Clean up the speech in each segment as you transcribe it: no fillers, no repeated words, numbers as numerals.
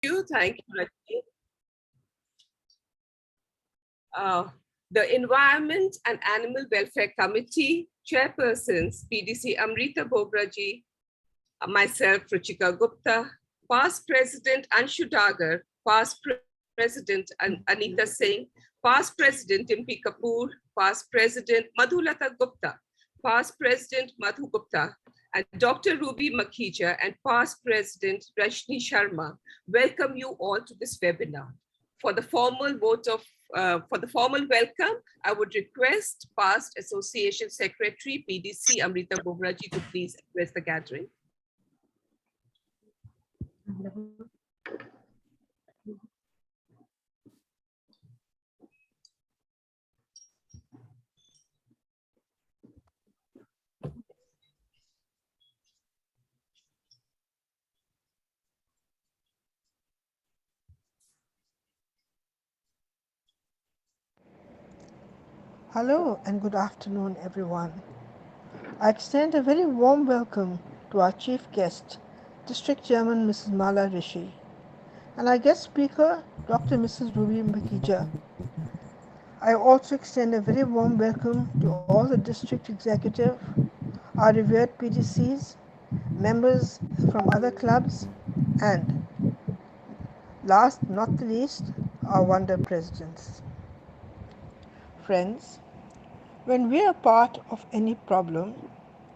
Thank you, Rajni. The Environment and Animal Welfare Committee Chairpersons, PDC Amrita Bograji, myself, Ruchika Gupta, past President Anshu Dagar, past President Anita Singh, past President Dimpi Kapoor, past President Madhulata Gupta, past President Madhu Gupta, and Dr. Ruby Makhija and past President Rashni Sharma welcome you all to this webinar. For the formal welcome, I would request past Association Secretary PDC Amrita Bograji to please address the gathering. Hello and good afternoon, everyone. I extend a very warm welcome to our chief guest, District Chairman Mrs. Mala Rishi, and our guest speaker, Dr. Mrs. Ruby Makija. I also extend a very warm welcome to all the district executive, our revered PDCs, members from other clubs, and last but not the least, our wonder presidents. Friends, when we are part of any problem,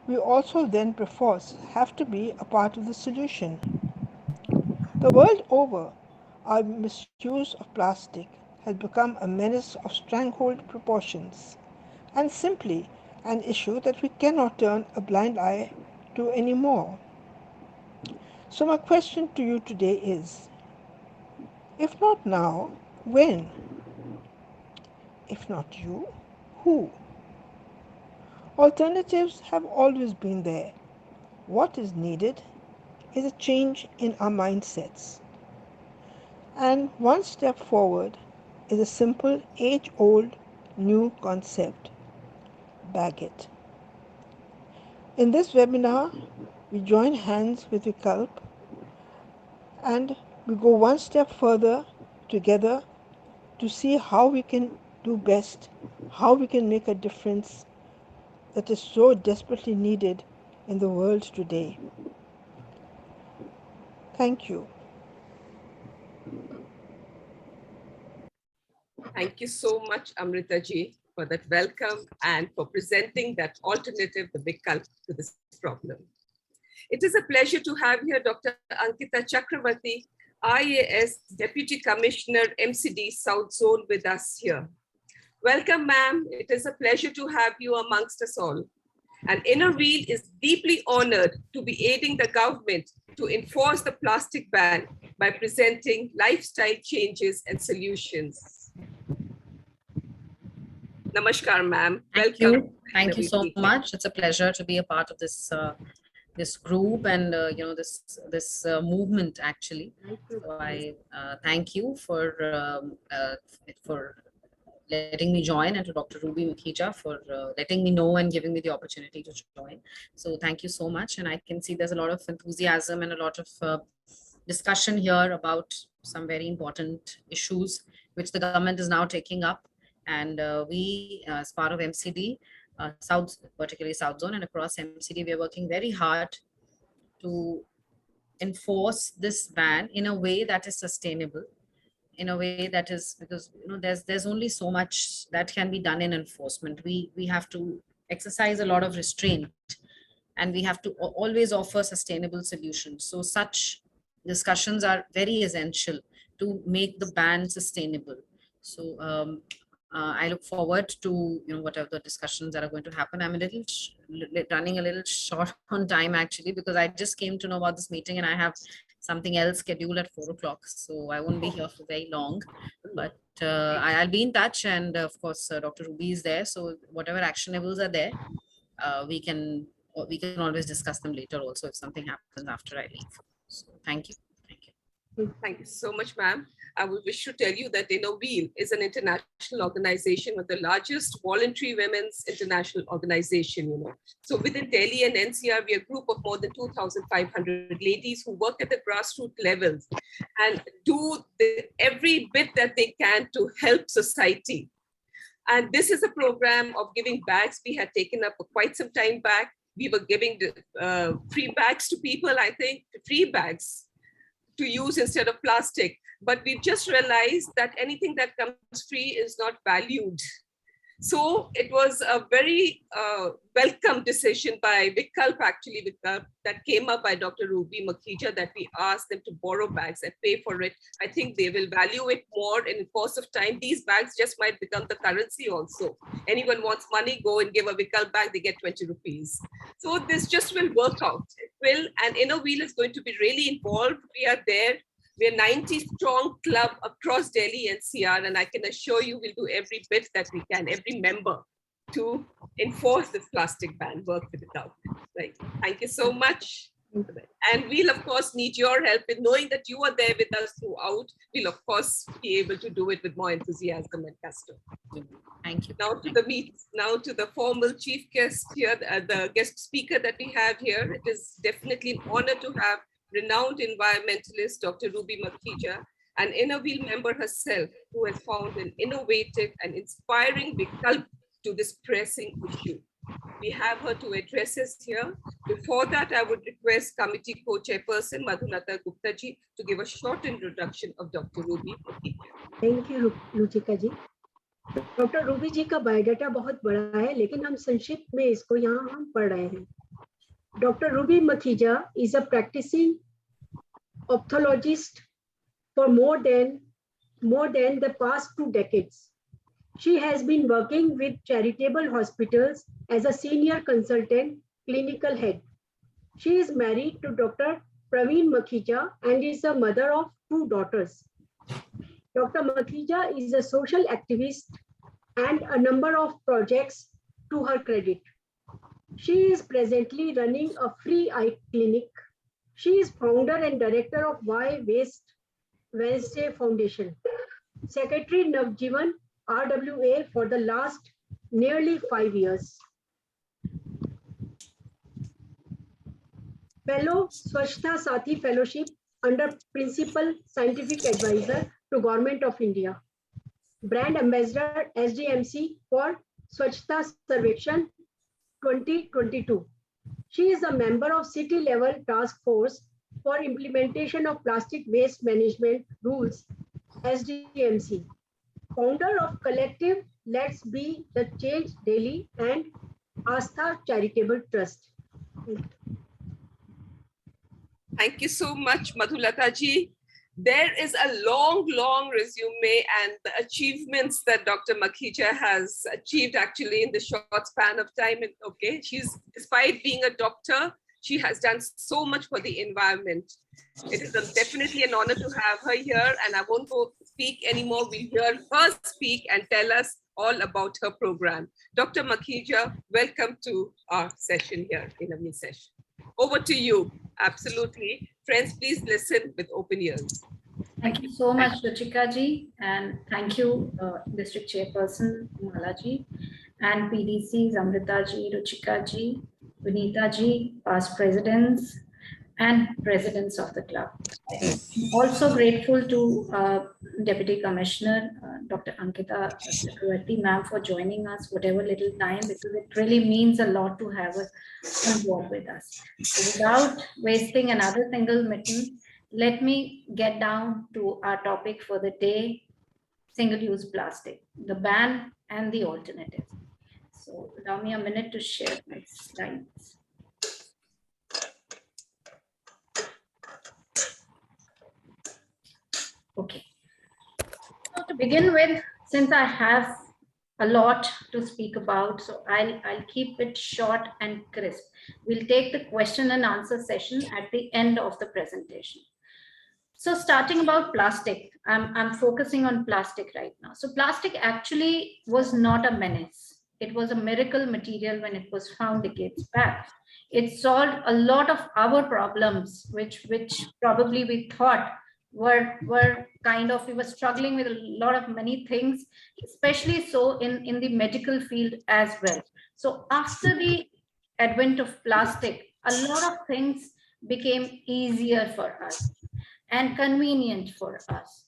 we also then perforce have to be a part of the solution. The world over, our misuse of plastic has become a menace of stranglehold proportions and simply an issue that we cannot turn a blind eye to anymore. So my question to you today is, if not now, when? If not you, who? Alternatives have always been there. What is needed is a change in our mindsets. And one step forward is a simple age-old new concept, bag it. In this webinar, we join hands with Vikalp and we go one step further together to see how we can do best, how we can make a difference that is so desperately needed in the world today. Thank you. Thank you so much, Amrita ji, for that welcome and for presenting that alternative, the Vikalp, to this problem. It is a pleasure to have here Dr. Ankita Chakravarti, IAS Deputy Commissioner, MCD South Zone, with us here. Welcome, ma'am. It is a pleasure to have you amongst us all. And Inner Wheel is deeply honored to be aiding the government to enforce the plastic ban by presenting lifestyle changes and solutions. Namaskar, ma'am. Welcome. Thank you so much. It's a pleasure to be a part of this this group and this movement actually. So I thank you for letting me join, and to Dr. Ruby Makhija for letting me know and giving me the opportunity to join. So thank you so much, and I can see there's a lot of enthusiasm and a lot of discussion here about some very important issues which the government is now taking up, and we as part of MCD South, particularly South Zone and across MCD, we are working very hard to enforce this ban in a way that is sustainable, in a way that is, because there's only so much that can be done in enforcement. We have to exercise a lot of restraint, and we have to always offer sustainable solutions. So such discussions are very essential to make the ban sustainable. So I look forward to whatever the discussions that are going to happen. I'm a little running a little short on time actually, because I just came to know about this meeting and I have something else scheduled at 4 o'clock, so I won't be here for very long. But I'll be in touch, and of course Dr. Ruby is there, so whatever actionables are there, we can always discuss them later also if something happens after I leave. So thank you. Thank you so much, ma'am. I would wish to tell you that Wheel is an international organization, with the largest voluntary women's international organization, So within Delhi and NCR, we are a group of more than 2,500 ladies who work at the grassroots levels and do every bit that they can to help society. And this is a program of giving bags we had taken up for quite some time back. We were giving free bags to people, I think, free bags to use instead of plastic. But we've just realized that anything that comes free is not valued. So it was a very welcome decision by Vikalp, actually, that came up by Dr. Ruby Makhija, that we asked them to borrow bags and pay for it. I think they will value it more in the course of time. These bags just might become the currency also. Anyone wants money, go and give a Vikalp bag, they get 20 rupees. So this just will work out. It will, and Wheel is going to be really involved. We are there. We're 90 strong club across Delhi NCR, and I can assure you we'll do every bit that we can, every member, to enforce this plastic ban, work with it out. Right. Thank you so much. And we'll, of course, need your help in knowing that you are there with us throughout. We'll, of course, be able to do it with more enthusiasm and gusto. Thank you. Now to the formal chief guest here, the guest speaker that we have here. It is definitely an honor to have renowned environmentalist Dr. Ruby Makhija, an Wheel member herself, who has found an innovative and inspiring vikalp to this pressing issue. We have her to address us here. Before that, I would request committee co-chairperson Madhulata Gupta ji to give a short introduction of Dr. Ruby Makhija. Thank you, Ruchika ji. Doctor Ruby ji का biodata बहुत बड़ा है, लेकिन हम संक्षिप्त में इसको यहाँ हम पढ़ रहे हैं. Dr. Ruby Makhija is a practicing ophthalmologist for more than the past 2 decades. She has been working with charitable hospitals as a senior consultant clinical head. She is married to Dr. Praveen Makhija and is a mother of 2 daughters. Dr. Makhija is a social activist and a number of projects to her credit. She is presently running a free eye clinic. She is founder and director of Why Waste Wednesday Foundation. Secretary Navjivan RWA for the last nearly 5 years. Fellow Swachhta Sathi Fellowship under Principal Scientific Advisor to Government of India. Brand Ambassador SDMC for Swachhta Sarvekshan 2022. She is a member of City Level Task Force for Implementation of Plastic Waste Management Rules, SDMC. Founder of Collective Let's Be the Change Daily and Astha Charitable Trust. Thank you so much, Madhulata ji. There is a long resume and the achievements that Dr. Makhija has achieved actually in the short span of time. Okay, despite being a doctor, she has done so much for the environment. It is definitely an honor to have her here, and I won't go speak anymore. We'll hear her speak and tell us all about her program. Dr. Makhija, welcome to our session here in a mini session. Over to you. Absolutely. Friends, please listen with open ears. Thank you so much, Ruchika ji, and thank you, District Chairperson Mala ji, and PDCs Amrita ji, Ruchika ji, Vinita ji, past presidents, and presidents of the club. I'm also grateful to Deputy Commissioner, Dr. Ankita Chakravarti ma'am, for joining us whatever little time, because it really means a lot to have her on board with us. So without wasting another single minute, let me get down to our topic for the day, single-use plastic, the ban and the alternative. So allow me a minute to share my slides. Okay. So to begin with, since I have a lot to speak about, so I'll keep it short and crisp. We'll take the question and answer session at the end of the presentation. So starting about plastic, I'm focusing on plastic right now. So plastic actually was not a menace. It was a miracle material when it was found decades back. It solved a lot of our problems, which probably we thought were kind of, we were struggling with a lot of many things, especially so in the medical field as well. So after the advent of plastic, a lot of things became easier for us and convenient for us.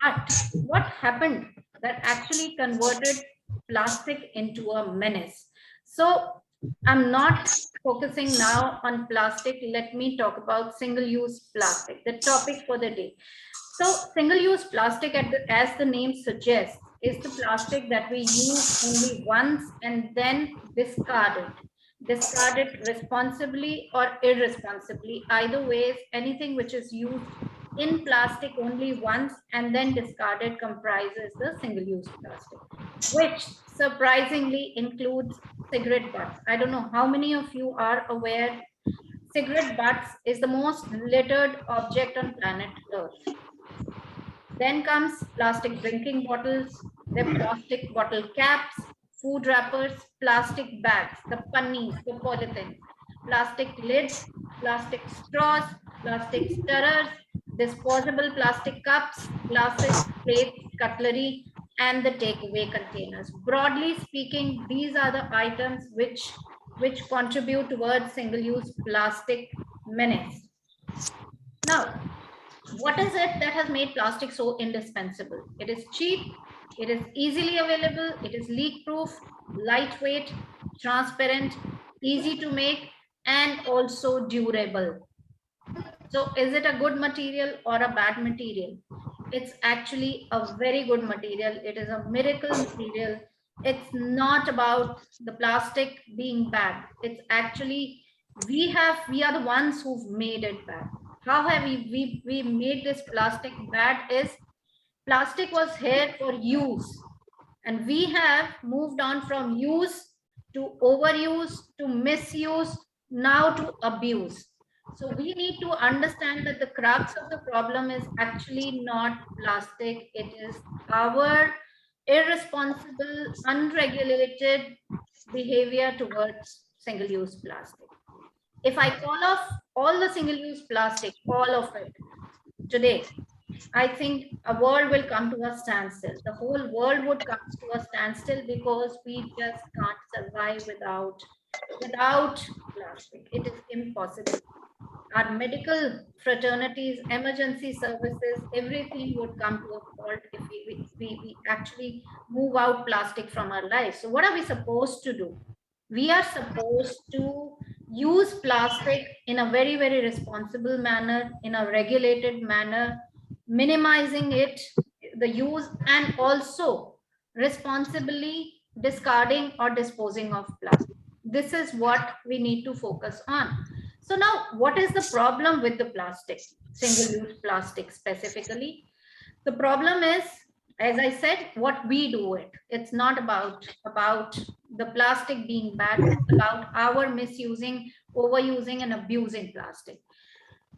But what happened that actually converted plastic into a menace? So I'm not focusing now on plastic. Let me talk about single-use plastic, the topic for the day. So single-use plastic, as the name suggests, is the plastic that we use only once and then discard it. Discard it responsibly or irresponsibly. Either ways, anything which is used in plastic only once and then discarded comprises the single-use plastic, which surprisingly includes cigarette butts. I don't know how many of you are aware cigarette butts is the most littered object on planet Earth. Then comes plastic drinking bottles, the plastic bottle caps, food wrappers, plastic bags, the pannis, the polythene, plastic lids, plastic straws, plastic stirrers, disposable plastic cups, glasses, plates, cutlery, and the takeaway containers. Broadly speaking, these are the items which contribute towards single-use plastic menace. Now, what is it that has made plastic so indispensable? It is cheap, it is easily available, it is leak proof, lightweight, transparent, easy to make, and also durable. So is it a good material or a bad material? It's actually a very good material. It is a miracle material. It's not about the plastic being bad. It's actually, we are the ones who've made it bad. How have we made this plastic bad is plastic was here for use, and we have moved on from use to overuse to misuse, now to abuse. So we need to understand that the crux of the problem is actually not plastic. It is our irresponsible, unregulated behavior towards single-use plastic. If I call off all the single-use plastic, all of it today, I think a world will come to a standstill. The whole world would come to a standstill because we just can't survive without plastic. It is impossible. Our medical fraternities, emergency services, everything would come to a halt if we actually move out plastic from our lives. So what are we supposed to do? We are supposed to use plastic in a very, very responsible manner, in a regulated manner, minimizing it, the use, and also responsibly discarding or disposing of plastic. This is what we need to focus on. So now, what is the problem with the plastic, single-use plastic specifically? The problem is, as I said, what we do it. It's not about the plastic being bad. It's about our misusing, overusing, and abusing plastic.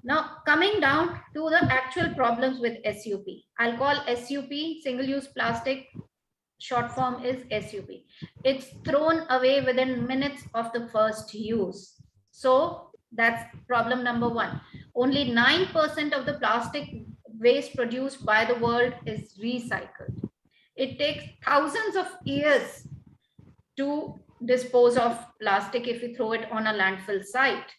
Now, coming down to the actual problems with SUP. I'll call SUP, single-use plastic, short form is SUP. It's thrown away within minutes of the first use. So that's problem number one. Only 9% of the plastic waste produced by the world is recycled. It takes thousands of years to dispose of plastic if you throw it on a landfill site.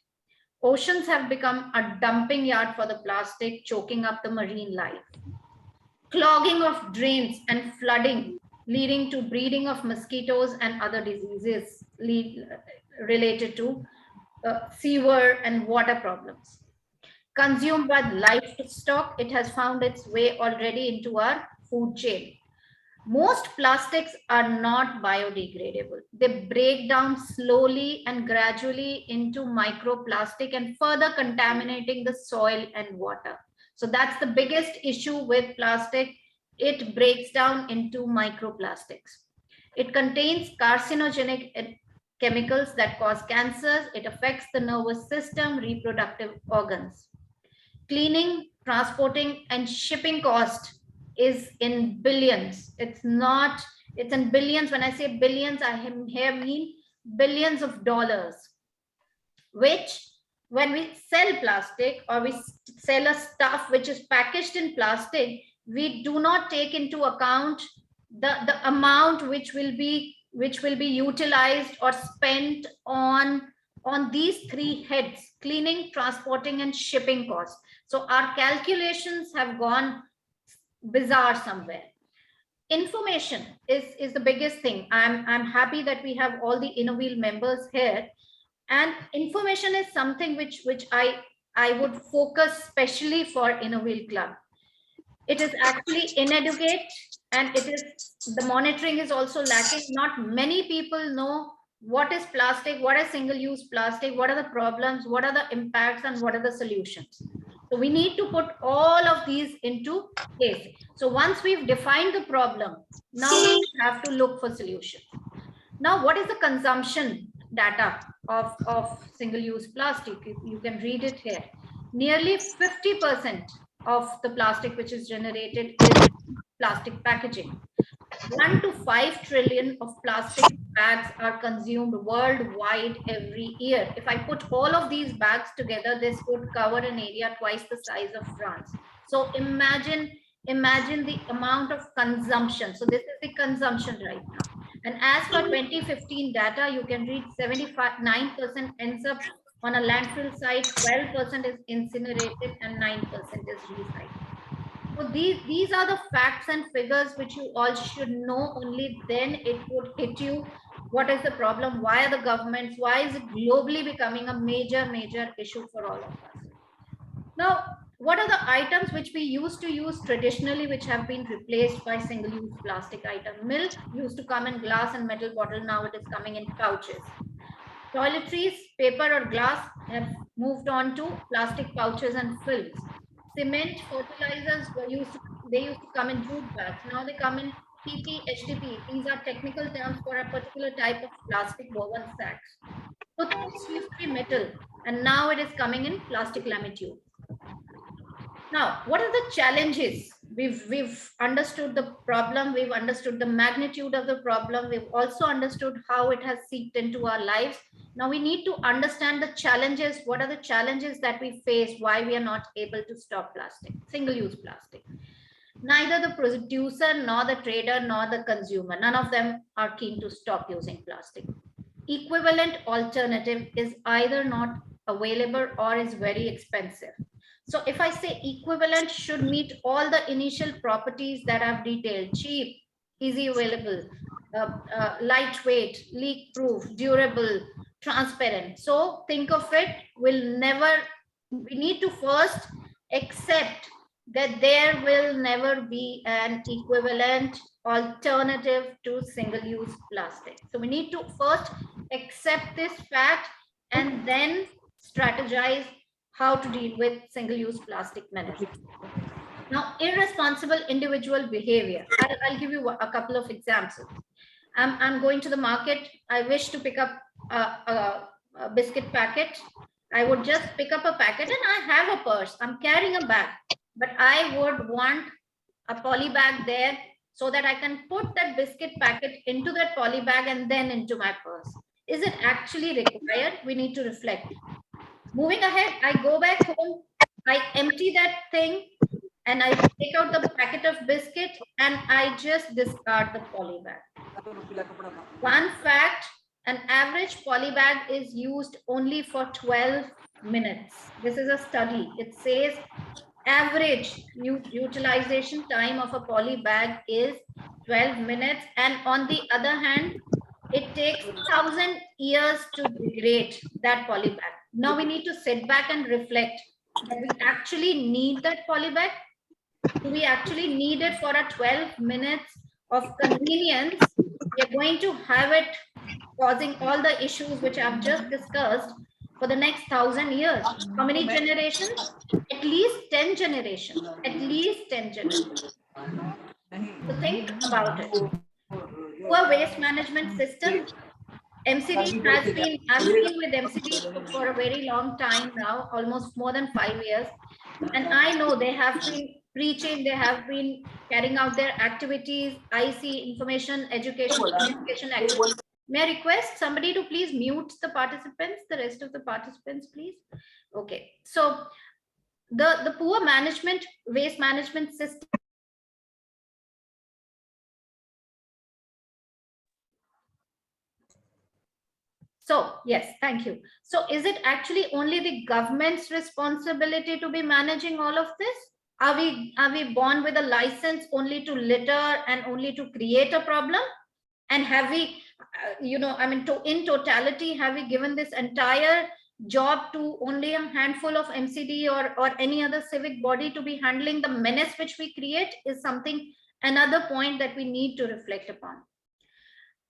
Oceans have become a dumping yard for the plastic, choking up the marine life. Clogging of drains and flooding, leading to breeding of mosquitoes and other diseases related to sewer and water problems. Consumed by livestock, it has found its way already into our food chain. Most plastics are not biodegradable. They break down slowly and gradually into microplastic and further contaminating the soil and water. So that's the biggest issue with plastic. It breaks down into microplastics. It contains carcinogenic chemicals that cause cancers. It affects the nervous system, reproductive organs. Cleaning, transporting, and shipping cost is in billions. It's in billions. When I say billions, I here mean billions of dollars, which when we sell plastic or we sell a stuff which is packaged in plastic, we do not take into account the amount which will be utilized or spent on these three heads: cleaning, transporting, and shipping costs. So our calculations have gone bizarre somewhere. Information is the biggest thing. I'm happy that we have all the Innoveel members here, and information is something which I would focus specially for Innoveel Club. It is actually inadequate, and it is, the monitoring is also lacking. Not many people know what is plastic, what is single use plastic, what are the problems, what are the impacts, and what are the solutions. So we need to put all of these into place. So once we've defined the problem, now we have to look for solutions. Now, what is the consumption data of single-use plastic? You can read it here. Nearly 50% of the plastic which is generated is plastic packaging. 1 to 5 trillion of plastic bags are consumed worldwide every year. If I put all of these bags together, this would cover an area twice the size of France. So imagine the amount of consumption. So this is the consumption right now. And as for 2015 data, you can read 79% ends up on a landfill site, 12% is incinerated, and 9% is recycled. So these are the facts and figures which you all should know. Only then it would hit you. What is the problem? Why are the governments? Why is it globally becoming a major issue for all of us? Now, what are the items which we used to use traditionally, which have been replaced by single-use plastic item? Milk used to come in glass and metal bottle. Now it is coming in pouches. Toiletries, paper or glass, have moved on to plastic pouches and films. Cement, fertilizers used to come in jute bags. Now they come in PP, HDP. These are technical terms for a particular type of plastic woven sacks. Toothpaste used to be metal, and now it is coming in plastic lamitube. Now, what are the challenges? We've understood the problem. We've understood the magnitude of the problem. We've also understood how it has seeped into our lives. Now we need to understand the challenges. What are the challenges that we face? Why we are not able to stop plastic, single-use plastic? Neither the producer, nor the trader, nor the consumer, none of them are keen to stop using plastic. Equivalent alternative is either not available or is very expensive. So if I say equivalent should meet all the initial properties that I've detailed: cheap, easy available, lightweight, leak proof, durable, transparent. So think of it, we need to first accept that there will never be an equivalent alternative to single-use plastic. So we need to first accept this fact and then strategize how to deal with single-use plastic menace. Now, irresponsible individual behavior. I'll give you a couple of examples. I'm going to the market. I wish to pick up a biscuit packet. I would just pick up a packet, and I have a purse. I'm carrying a bag, but I would want a poly bag there so that I can put that biscuit packet into that poly bag and then into my purse. Is it actually required? We need to reflect. Moving ahead, I go back home, I empty that thing, and I take out the packet of biscuit and I just discard the poly bag. One fact, an average poly bag is used only for 12 minutes. This is a study. It says average utilization time of a poly bag is 12 minutes. And on the other hand, it takes 1,000 years to degrade that poly bag. Now we need to sit back and reflect. Do we actually need that poly bag? Do we actually need it for a 12 minutes of convenience? We are going to have it causing all the issues which I've just discussed for the next 1,000 years. How many generations? At least 10 generations. At least 10 generations. So think about it. Poor waste management system. MCD has been, I've been with MCD for a very long time now, almost more than 5 years. And I know they have been preaching, they have been carrying out their activities. I see information, education activities May I request somebody to please mute the participants, the rest of the participants, please? Okay, so the poor management, waste management system. So yes, thank you. So is it actually only the government's responsibility to be managing all of this? Are we born with a license only to litter and only to create a problem? And have we, I mean, in totality, have we given this entire job to only a handful of MCD or any other civic body to be handling the menace which we create? Is something, another point that we need to reflect upon.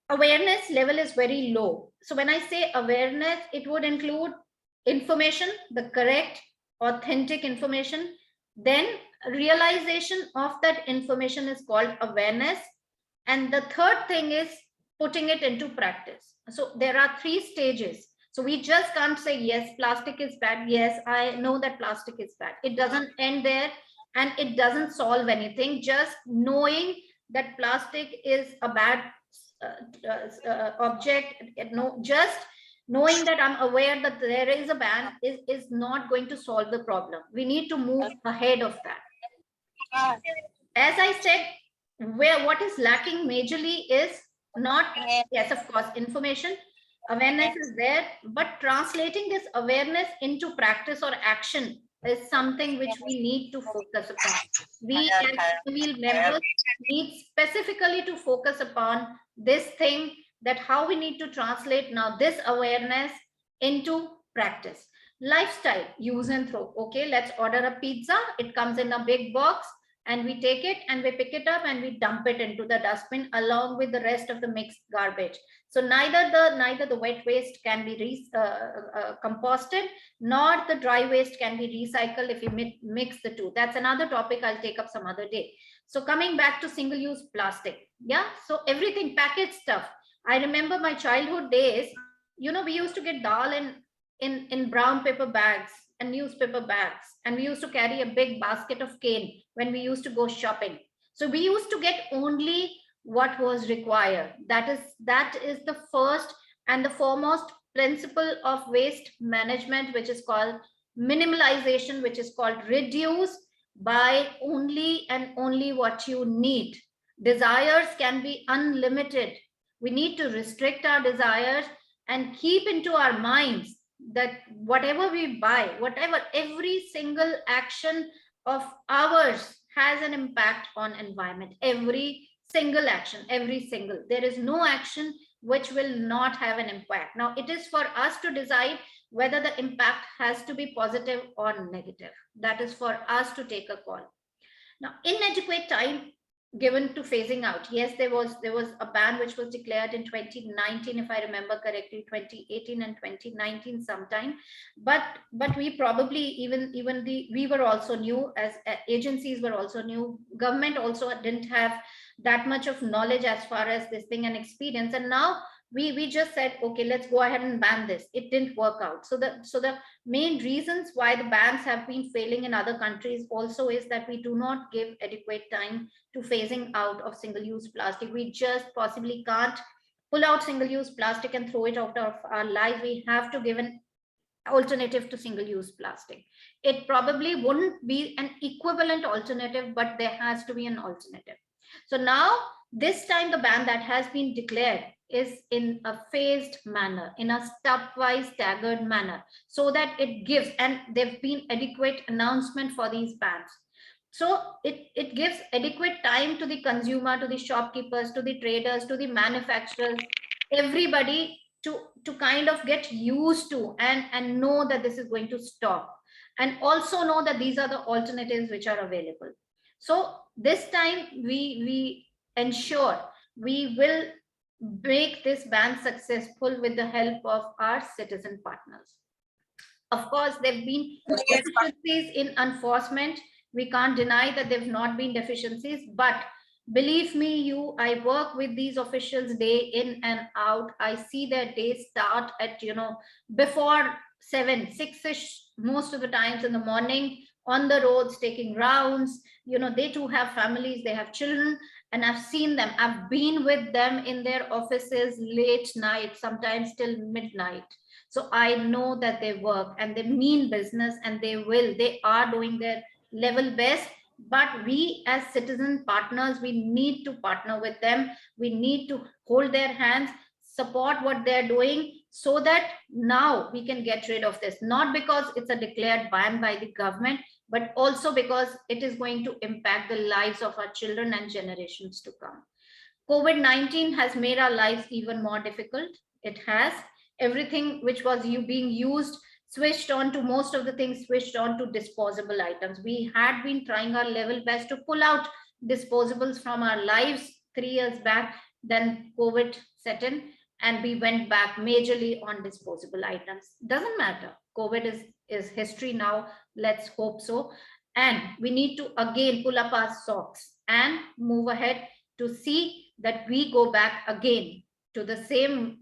Awareness level is very low. So when I say awareness, it would include information, the correct, authentic information. Then realization of that information is called awareness. And the third thing is putting it into practice. So there are 3 stages. So we just can't say, yes, plastic is bad. Yes, I know that plastic is bad. It doesn't end there, and it doesn't solve anything. Just knowing that plastic is a bad object, just knowing that I'm aware that there is a ban is not going to solve the problem. We need to move ahead of that. As I said, what is lacking majorly is not, yes, of course, information, awareness is there, but translating this awareness into practice or action is something which we need to focus upon. We as civil members need specifically to focus upon this thing, that how we need to translate now this awareness into practice. Lifestyle, use and throw. Okay, let's order a pizza. It comes in a big box, and we take it and we pick it up and we dump it into the dustbin along with the rest of the mixed garbage. So neither the wet waste can be composted, nor the dry waste can be recycled if you mix the two. That's another topic I'll take up some other day. So coming back to single-use plastic, yeah. So everything, packaged stuff. I remember my childhood days. We used to get dal in brown paper bags and newspaper bags, and we used to carry a big basket of cane when we used to go shopping. So we used to get only what was required. That is the first and the foremost principle of waste management, which is called minimalization, which is called reduce, buy only and only what you need. Desires can be unlimited. We need to restrict our desires and keep into our minds that whatever we buy, every single action of ours has an impact on environment. Every single action, there is no action which will not have an impact. Now it is for us to decide whether the impact has to be positive or negative. That is for us to take a call. Now, inadequate time given to phasing out. Yes, there was a ban which was declared in 2019, if I remember correctly, 2018 and 2019 sometime. But we probably we were also new, as agencies were also new. Government also didn't have that much of knowledge as far as this thing and experience. And now we just said, okay, let's go ahead and ban this. It didn't work out. So the main reasons why the bans have been failing in other countries also is that we do not give adequate time to phasing out of single-use plastic. We just possibly can't pull out single-use plastic and throw it out of our lives. We have to give an alternative to single-use plastic. It probably wouldn't be an equivalent alternative, but there has to be an alternative. So now, this time the ban that has been declared is in a phased manner, in a stepwise staggered manner, so that it gives, and there've been adequate announcement for these bans. So it gives adequate time to the consumer, to the shopkeepers, to the traders, to the manufacturers, everybody to kind of get used to and know that this is going to stop, and also know that these are the alternatives which are available. So this time we ensure we will make this ban successful with the help of our citizen partners. Of course, there have been deficiencies in enforcement. We can't deny that there have not been deficiencies, but believe me, I work with these officials day in and out. I see their days start at, before 6-ish, most of the times in the morning, on the roads taking rounds. You know, they too have families, they have children, and I've seen them. I've been with them in their offices late night, sometimes till midnight. So I know that they work and they mean business, and they are doing their level best. But we as citizen partners, we need to partner with them. We need to hold their hands, support what they're doing, so that now we can get rid of this, not because it's a declared ban by the government, but also because it is going to impact the lives of our children and generations to come. COVID-19 has made our lives even more difficult. It has. Everything which was being used switched on to, most of the things switched on to disposable items. We had been trying our level best to pull out disposables from our lives 3 years back. Then COVID set in and we went back majorly on disposable items. Doesn't matter. COVID is history now. Let's hope so. And we need to again pull up our socks and move ahead to see that we go back again to the same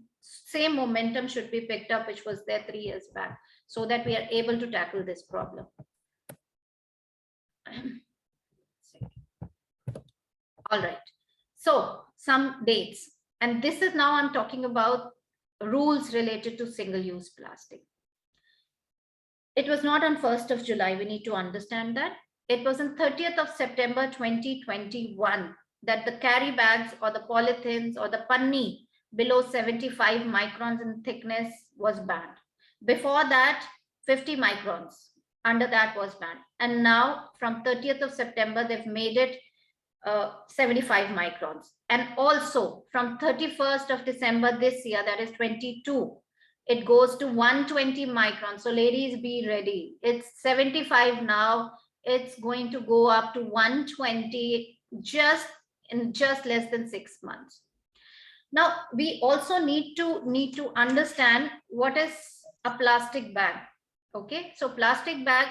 momentum should be picked up, which was there 3 years back, so that we are able to tackle this problem. All right. So some dates, and this is now I'm talking about rules related to single-use plastic. It was not on 1st of July. We need to understand that. It was on 30th of September 2021 that the carry bags or the polythenes or the panni below 75 microns in thickness was banned. Before that, 50 microns under that was banned. And now from 30th of September, they've made it 75 microns. And also from 31st of December this year, that is 22, it goes to 120 microns. So ladies, be ready. It's 75 now. It's going to go up to 120 in just less than 6 months. Now, we also need to understand what is a plastic bag. Okay, so plastic bag,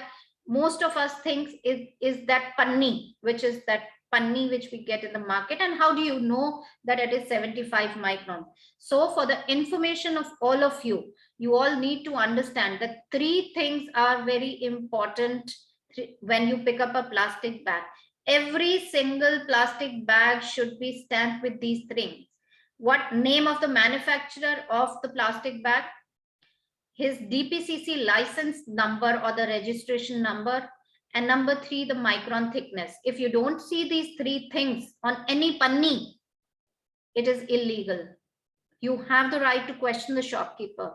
most of us think is that panni, which is that panni which we get in the market. And how do you know that it is 75 micron? So for the information of all of you, you all need to understand that 3 things are very important when you pick up a plastic bag. Every single plastic bag should be stamped with these things. What name of the manufacturer of the plastic bag, his DPCC license number or the registration number, and number 3, the micron thickness. If you don't see these 3 things on any panni, it is illegal. You have the right to question the shopkeeper.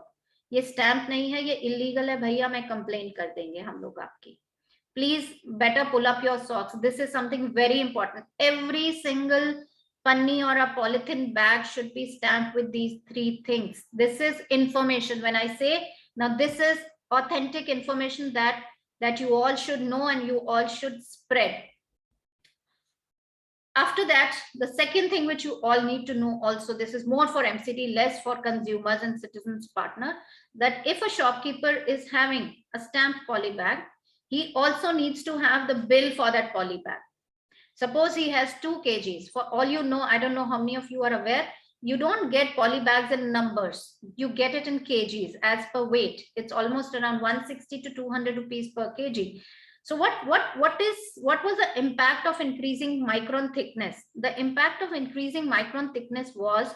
ये stamp नहीं है, ये illegal है भैया, मैं complaint कर देंगे हम लोग आपकी. Please better pull up your socks. This is something very important. Every single panni or a polythene bag should be stamped with these 3 things. This is information. When I say, now this is authentic information that you all should know and you all should spread. After that, the second thing which you all need to know also, this is more for MCD, less for consumers and citizens partner, that if a shopkeeper is having a stamped poly bag, he also needs to have the bill for that poly bag. Suppose he has 2 kgs. For all you know, I don't know how many of you are aware, you don't get poly bags in numbers. You get it in kgs as per weight. It's almost around 160 to 200 rupees per kg. So what was the impact of increasing micron thickness? The impact of increasing micron thickness was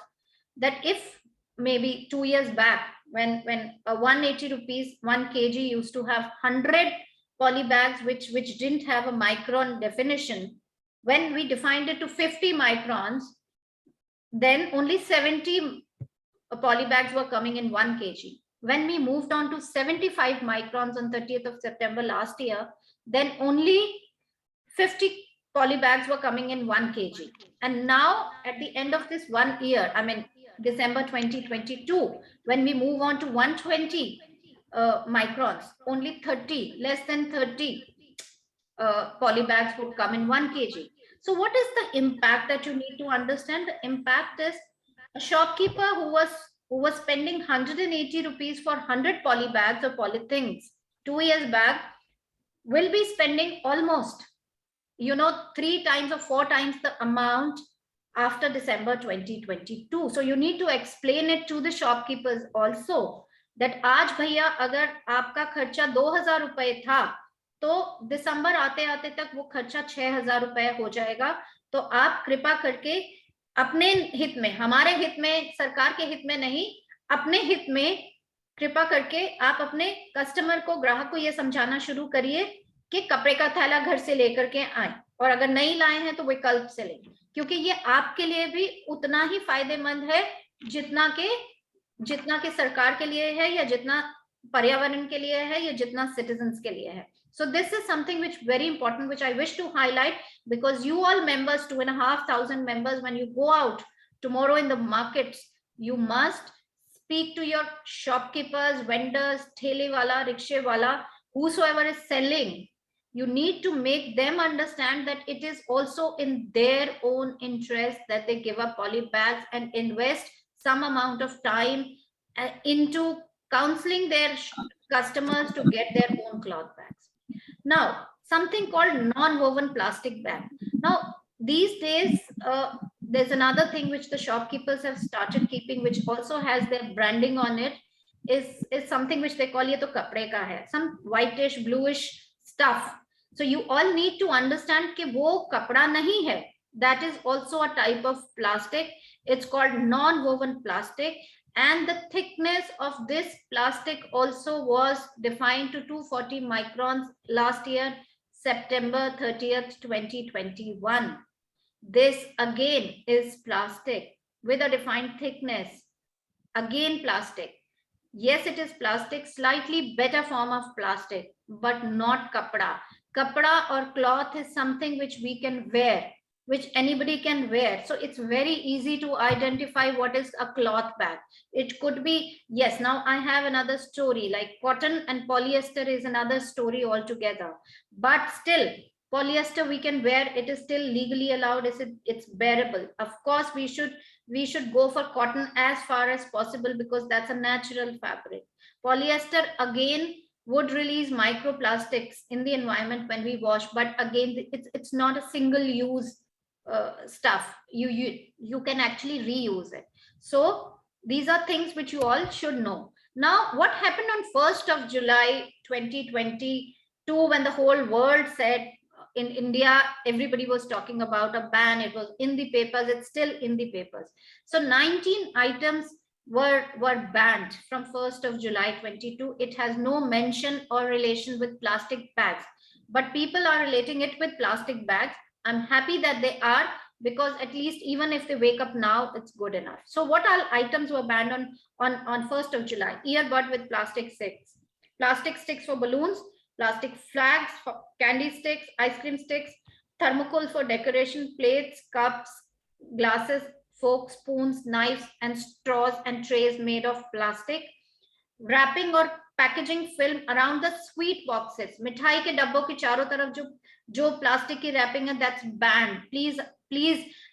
that if maybe 2 years back, when 180 rupees 1 kg used to have 100 poly bags which didn't have a micron definition, when we defined it to 50 microns, then only 70 poly bags were coming in 1 kg. When we moved on to 75 microns on 30th of September last year, then only 50 poly bags were coming in 1 kg. And now at the end of this 1 year, I mean December 2022, when we move on to 120 microns, only 30, less than 30 poly bags would come in 1 kg. So what is the impact that you need to understand? The impact is a shopkeeper who was spending 180 rupees for 100 poly bags or polythings 2 years back will be spending almost, 3 times or 4 times the amount after December 2022. So you need to explain it to the shopkeepers also that आज भैया अगर आपका खर्चा 2000 रुपए था तो दिसंबर आते आते तक वो खर्चा 6,000 रुपए हो जाएगा। तो आप कृपा करके अपने हित में, हमारे हित में, सरकार के हित में नहीं, अपने हित में कृपा करके आप अपने कस्टमर को, ग्राहक को ये समझाना शुरू करिए कि कपड़े का थैला घर से लेकर के आए, और अगर नहीं लाए हैं तो विकल्प से लें, क्योंकि ये आपके लिए भी उतना ही फायदेमंद है जितना कि सरकार के लिए है, या जितना पर्यावरण के लिए है, या जितना सिटीजन्स के लिए है. So this is something which very important, which I wish to highlight, because you all members, 2,500 members, when you go out tomorrow in the markets, you must speak to your shopkeepers, vendors, thele wala, rickshaw wala, whosoever is selling. You need to make them understand that it is also in their own interest that they give up poly bags and invest some amount of time into counseling their customers to get their own cloth bags. Now, something called non-woven plastic bag. Now, these days, there's another thing which the shopkeepers have started keeping, which also has their branding on it, is something which they call ye to kapde ka hai, some whitish, bluish stuff. So you all need to understand कि वो कपड़ा नहीं है. That is also a type of plastic. It's called non-woven plastic. And the thickness of this plastic also was defined to 240 microns last year, September 30th, 2021. This again is plastic with a defined thickness. Again, plastic. Yes, it is plastic, slightly better form of plastic, but not kapda. Kapda or cloth is something which we can wear, which anybody can wear. So it's very easy to identify what is a cloth bag. It could be, yes, now I have another story, like cotton and polyester is another story altogether. But still, polyester we can wear, it is still legally allowed, it's bearable. Of course, we should go for cotton as far as possible because that's a natural fabric. Polyester again would release microplastics in the environment when we wash, but again, it's not a single use stuff. You can actually reuse it. So these are things which you all should know. Now, what happened on 1st of July 2022 when the whole world said, in India, everybody was talking about a ban. It was in the papers. It's still in the papers. So 19 items were banned from 1st of July 22. It has no mention or relation with plastic bags, but people are relating it with plastic bags. I'm happy that they are, because at least even if they wake up now, it's good enough. So what all items were banned on 1st of July? Earbud with plastic sticks for balloons, plastic flags for candy sticks, ice cream sticks, thermocol for decoration, plates, cups, glasses, forks, spoons, knives, and straws and trays made of plastic. Wrapping or packaging film around the sweet boxes. मिठाई के डब्बों के चारों तरफ जो plastic की wrapping है, that's banned. Please,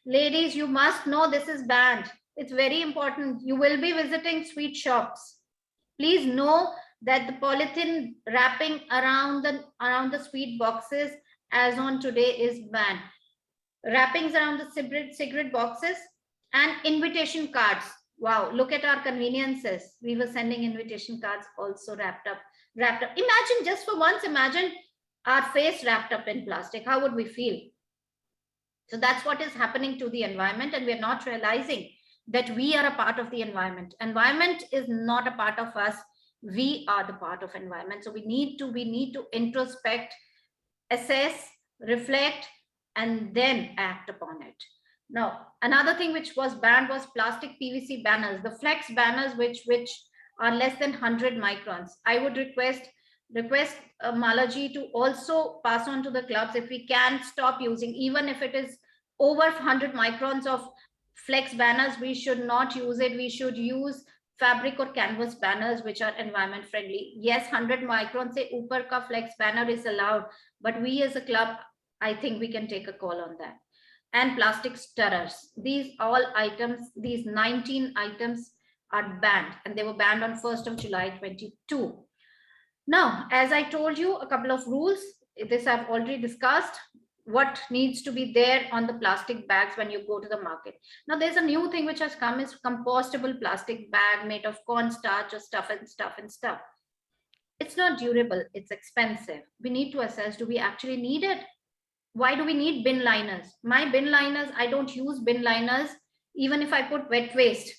ladies, you must know this is banned. It's very important. You will be visiting sweet shops. Please know that the polythene wrapping around the sweet boxes as on today is banned. Wrappings around the cigarette boxes and invitation cards. Wow, look at our conveniences. We were sending invitation cards also wrapped up. Imagine, just for once, imagine our face wrapped up in plastic. How would we feel? So that's what is happening to the environment, and we're not realizing that we are a part of the environment. Environment is not a part of us. We are the part of environment. So we need to introspect, assess, reflect, and then act upon it. Now, another thing which was banned was plastic PVC banners, the flex banners, which are less than 100 microns. I would request Malaji to also pass on to the clubs if we can stop using, even if it is over 100 microns of flex banners, we should not use it. We should use fabric or canvas banners which are environment friendly. Yes, 100 microns se upar ka flex banner is allowed, but we as a club, I think we can take a call on that. And plastic stirrers. These all items, these 19 items are banned, and they were banned on 1st of July 22. Now, as I told you, a couple of rules. This I've already discussed. What needs to be there on the plastic bags when you go to the market. Now, there's a new thing which has come, is compostable plastic bag made of cornstarch or stuff. It's not durable, it's expensive. We need to assess, do we actually need it? Why do we need bin liners? My bin liners, I don't use bin liners. Even if I put wet waste,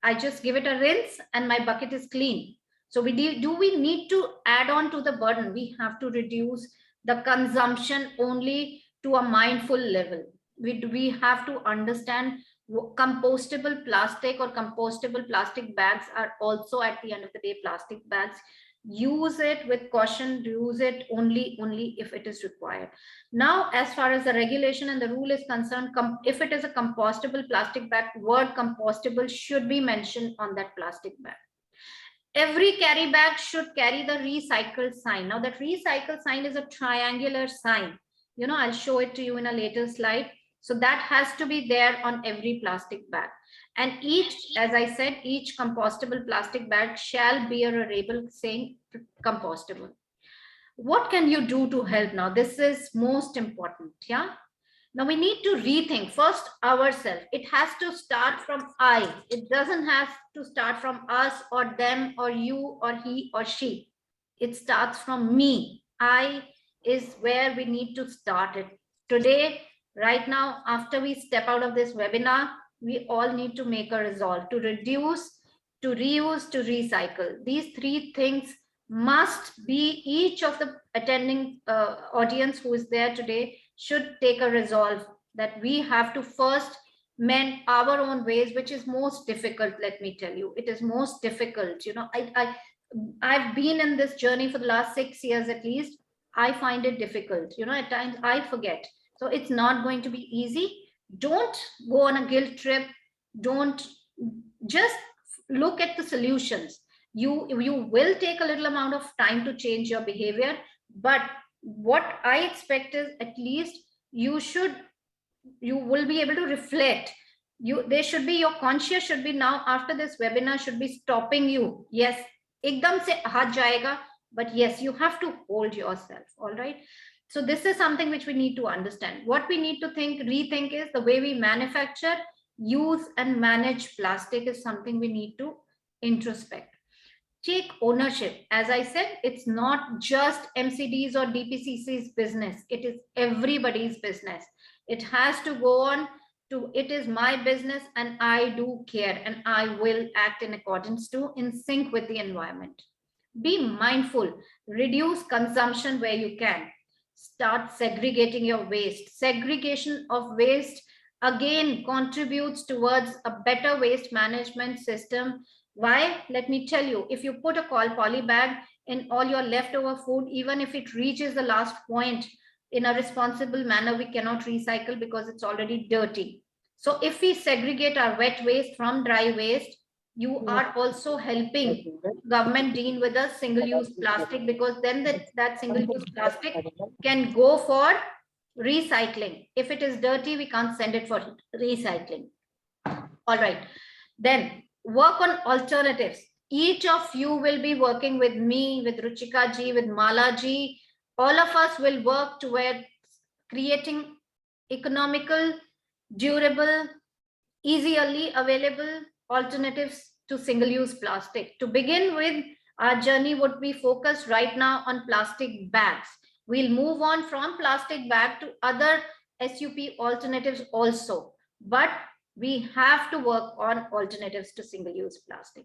I just give it a rinse and my bucket is clean. So do we need to add on to the burden? We have to reduce the consumption only to a mindful level. We have to understand compostable plastic or compostable plastic bags are also, at the end of the day, plastic bags. Use it with caution, use it only if it is required. Now, as far as the regulation and the rule is concerned, if it is a compostable plastic bag, word compostable should be mentioned on that plastic bag. Every carry bag should carry the recycle sign. Now that recycle sign is a triangular sign. I'll show it to you in a later slide. So that has to be there on every plastic bag. And as I said, each compostable plastic bag shall bear a label saying compostable. What can you do to help now? This is most important. Yeah. Now we need to rethink first ourselves. It has to start from I. It doesn't have to start from us or them or you or he or she. It starts from me. I is where we need to start it. Today, right now, after we step out of this webinar, we all need to make a resolve to reduce, to reuse, to recycle. These three things must be, each of the attending audience who is there today should take a resolve that we have to first mend our own ways, which is most difficult. Let me tell you, it is most difficult. I've been in this journey for the last 6 years at least. I find it difficult. At times I forget. So it's not going to be easy. Don't go on a guilt trip. Don't just look at the solutions. You will take a little amount of time to change your behavior, but what I expect is at least you will be able to reflect. There should be, your conscious should be now after this webinar should be stopping you. Yes, ekdam se haat jayega, but yes, you have to hold yourself. All right. So this is something which we need to understand. What we need to rethink is the way we manufacture, use and manage plastic is something we need to introspect. Take ownership. As I said, it's not just MCD's or DPCC's business. It is everybody's business. It has to go on to, it is my business and I do care and I will act in accordance to, in sync with the environment. Be mindful, reduce consumption where you can. Start segregating your waste. Segregation of waste again contributes towards a better waste management system. Why? Let me tell you, if you put a poly bag in all your leftover food, even if it reaches the last point in a responsible manner, we cannot recycle because it's already dirty. So if we segregate our wet waste from dry waste, you are also helping government deal with a single-use plastic, because then that single-use plastic can go for recycling. If it is dirty, we can't send it for recycling. All right. Then work on alternatives. Each of you will be working with me, with Ruchika ji, with Mala ji. All of us will work towards creating economical, durable, easily available alternatives to single-use plastic. To begin with, our journey would be focused right now on plastic bags. We'll move on from plastic bag to other SUP alternatives also. But we have to work on alternatives to single-use plastic.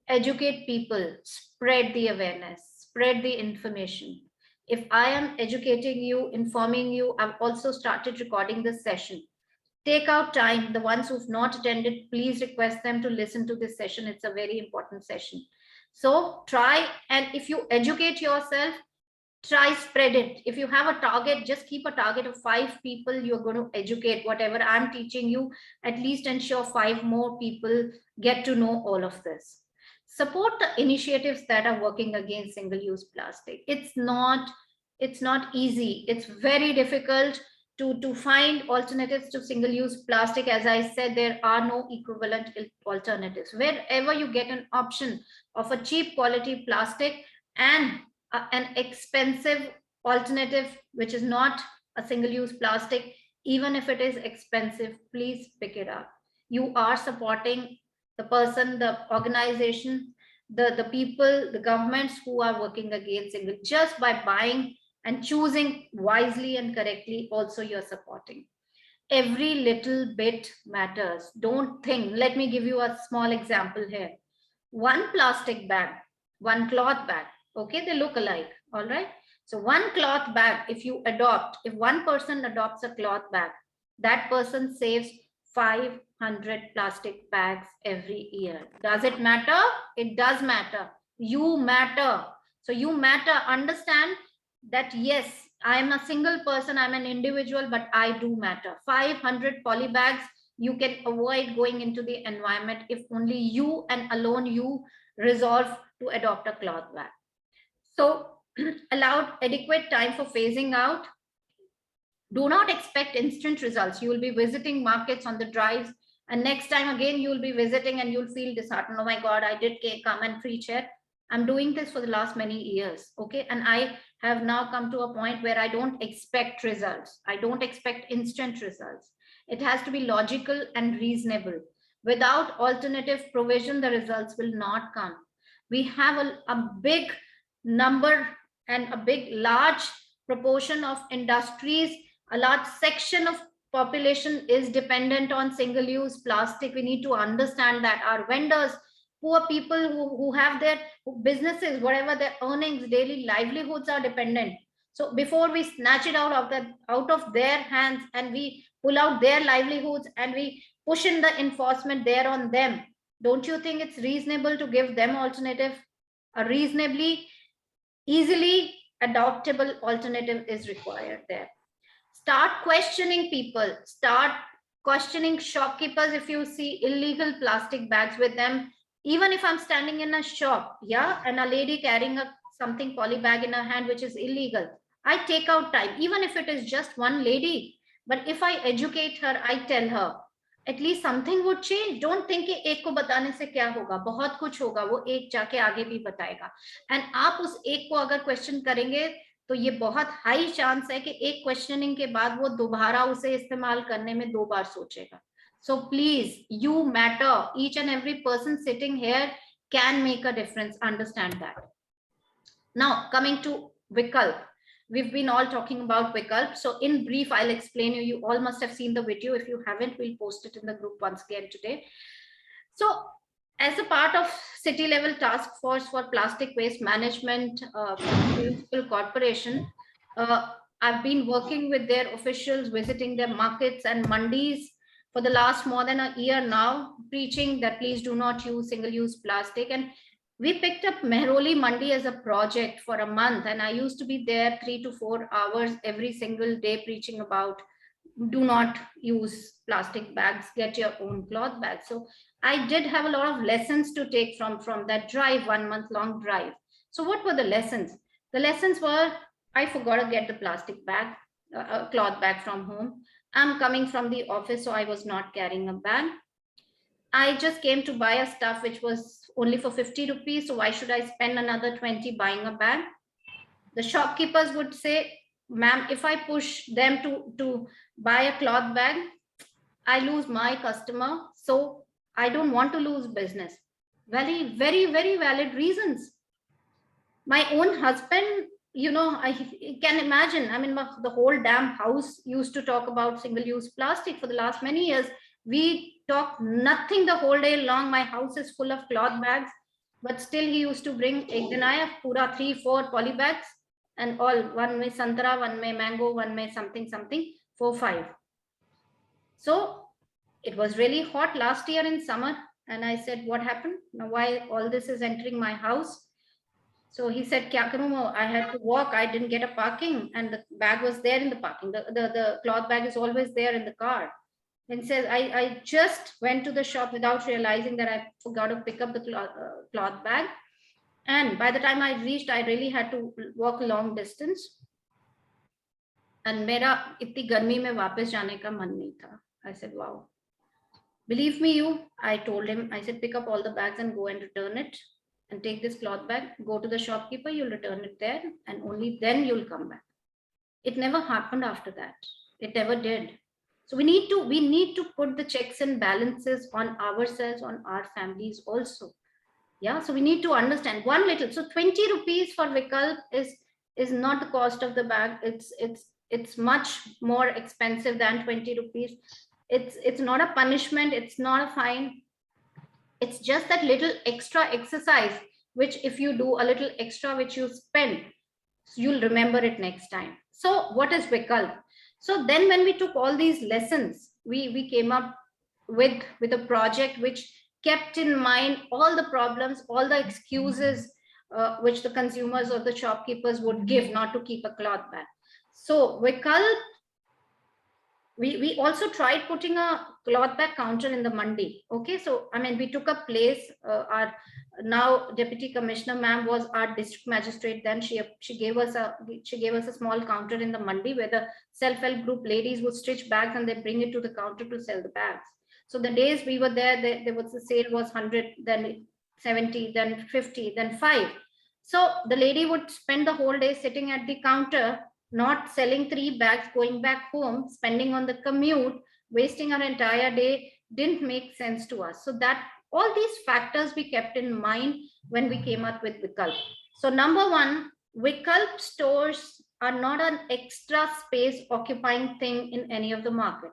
Educate people, spread the awareness, spread the information. If I am educating you, informing you, I've also started recording this session. Take out time. The ones who've not attended, please request them to listen to this session. It's a very important session. So try, and if you educate yourself, try spread it. If you have a target, just keep a target of 5 people you're going to educate. Whatever I'm teaching you, at least ensure 5 more people get to know all of this. Support the initiatives that are working against single-use plastic. It's not easy. It's very difficult to find alternatives to single-use plastic. As I said, there are no equivalent alternatives. Wherever you get an option of a cheap quality plastic and an expensive alternative, which is not a single-use plastic, even if it is expensive, please pick it up. You are supporting the person, the organization, the people, the governments who are working against single, just by buying and choosing wisely and correctly, also you're supporting. Every little bit matters. Don't think. Let me give you a small example here. One plastic bag, one cloth bag, okay, they look alike, all right? So one cloth bag, if one person adopts a cloth bag, that person saves 500 plastic bags every year. Does it matter? It does matter. You matter. So you matter. Understand that yes, I am a single person, I'm an individual, but I do matter. 500 poly bags you can avoid going into the environment if only you and alone you resolve to adopt a cloth bag. So allowed adequate time for phasing out. Do not expect instant results. You will be visiting markets on the drives, and next time again you will be visiting and you'll feel disheartened. Oh my God, I did come and preach here. I'm doing this for the last many years, okay? And I have now come to a point where I don't expect results. I don't expect instant results. It has to be logical and reasonable. Without alternative provision, the results will not come. We have a big number and a large proportion of industries. A large section of population is dependent on single-use plastic. We need to understand that. Our vendors, poor people who have their businesses, whatever their earnings, daily livelihoods are dependent. So before we snatch it out of their hands and we pull out their livelihoods and we push in the enforcement there on them, don't you think it's reasonable to give them alternative? A reasonably easily adoptable alternative is required there. Start questioning people. Start questioning shopkeepers if you see illegal plastic bags with them. Even if I'm standing in a shop, yeah, and a lady carrying something poly bag in her hand which is illegal, I take out time, even if it is just one lady. But if I educate her, I tell her, at least something would change. Don't think कि एक को बताने से क्या होगा, बहुत कुछ होगा, वो एक जाके आगे भी बताएगा. And आप उस एक को अगर क्वेश्चन करेंगे तो ये बहुत हाई चांस है कि एक क्वेश्चनिंग के बाद वो दोबारा उसे इस्तेमाल करने में 2 बार सोचेगा. So please, you matter. Each and every person sitting here can make a difference. Understand that. Now coming to Vikalp. We've been all talking about Vikalp. So in brief, I'll explain you. You all must have seen the video. If you haven't, we'll post it in the group once again today. So as a part of city level task force for plastic waste management for the municipal corporation, I've been working with their officials, visiting their markets and mandis for the last more than a year now, preaching that please do not use single-use plastic. And we picked up Mehroli Mandi as a project for a month, and I used to be there 3 to 4 hours every single day preaching about do not use plastic bags, get your own cloth bags. So I did have a lot of lessons to take from that drive, 1 month long drive. So what were the lessons? The lessons were, I forgot to get the plastic bag, cloth bag from home. I'm coming from the office, so I was not carrying a bag. I just came to buy a stuff which was only for 50 rupees. So why should I spend another 20 buying a bag? The shopkeepers would say, ma'am, if I push them to buy a cloth bag, I lose my customer. So I don't want to lose business. Very, very, very valid reasons. My own husband, you know, I can imagine, I mean, the whole damn house used to talk about single-use plastic for the last many years. We talk nothing the whole day long. My house is full of cloth bags, but still he used to bring ek din aaya pura 3-4 poly bags and all, one may santara, one may mango, one may something 4-5. So it was really hot last year in summer, and I said, what happened now? Why all this is entering my house? So he said, kya karu, I had to walk, I didn't get a parking, and the bag was there in the parking. The cloth bag is always there in the car. And says, I just went to the shop without realizing that I forgot to pick up the cloth bag. And by the time I reached, I really had to walk a long distance. And mera itni garmi mein wapas jaane ka man nahi tha. I said, wow. Believe me, I told him, I said, pick up all the bags and go and return it. And take this cloth bag, go to the shopkeeper, you'll return it there, and only then you'll come back. It never happened after that. It never did. So we need to put the checks and balances on ourselves, on our families also. Yeah, so we need to understand one little. So 20 rupees for Vikalp is not the cost of the bag. It's much more expensive than 20 rupees. It's not a punishment, it's not a fine. It's just that little extra exercise, which if you do a little extra, which you spend, you'll remember it next time. So what is Vikalp? So then when we took all these lessons, we came up with a project which kept in mind all the problems, all the excuses which the consumers or the shopkeepers would give not to keep a cloth bag. So Vikalp, we also tried putting a cloth bag counter in the mandi. Okay, so I mean, we took a place. Our now deputy commissioner ma'am was our district magistrate. Then she gave us a small counter in the mandi where the self-help group ladies would stitch bags and they bring it to the counter to sell the bags. So the days we were there, there was the sale was 100, then 70, then 50, then 5. So the lady would spend the whole day sitting at the counter, not selling 3 bags, going back home, spending on the commute, wasting our entire day, didn't make sense to us. So that all these factors we kept in mind when we came up with Vikalp. So number one, Vikalp stores are not an extra space occupying thing in any of the market.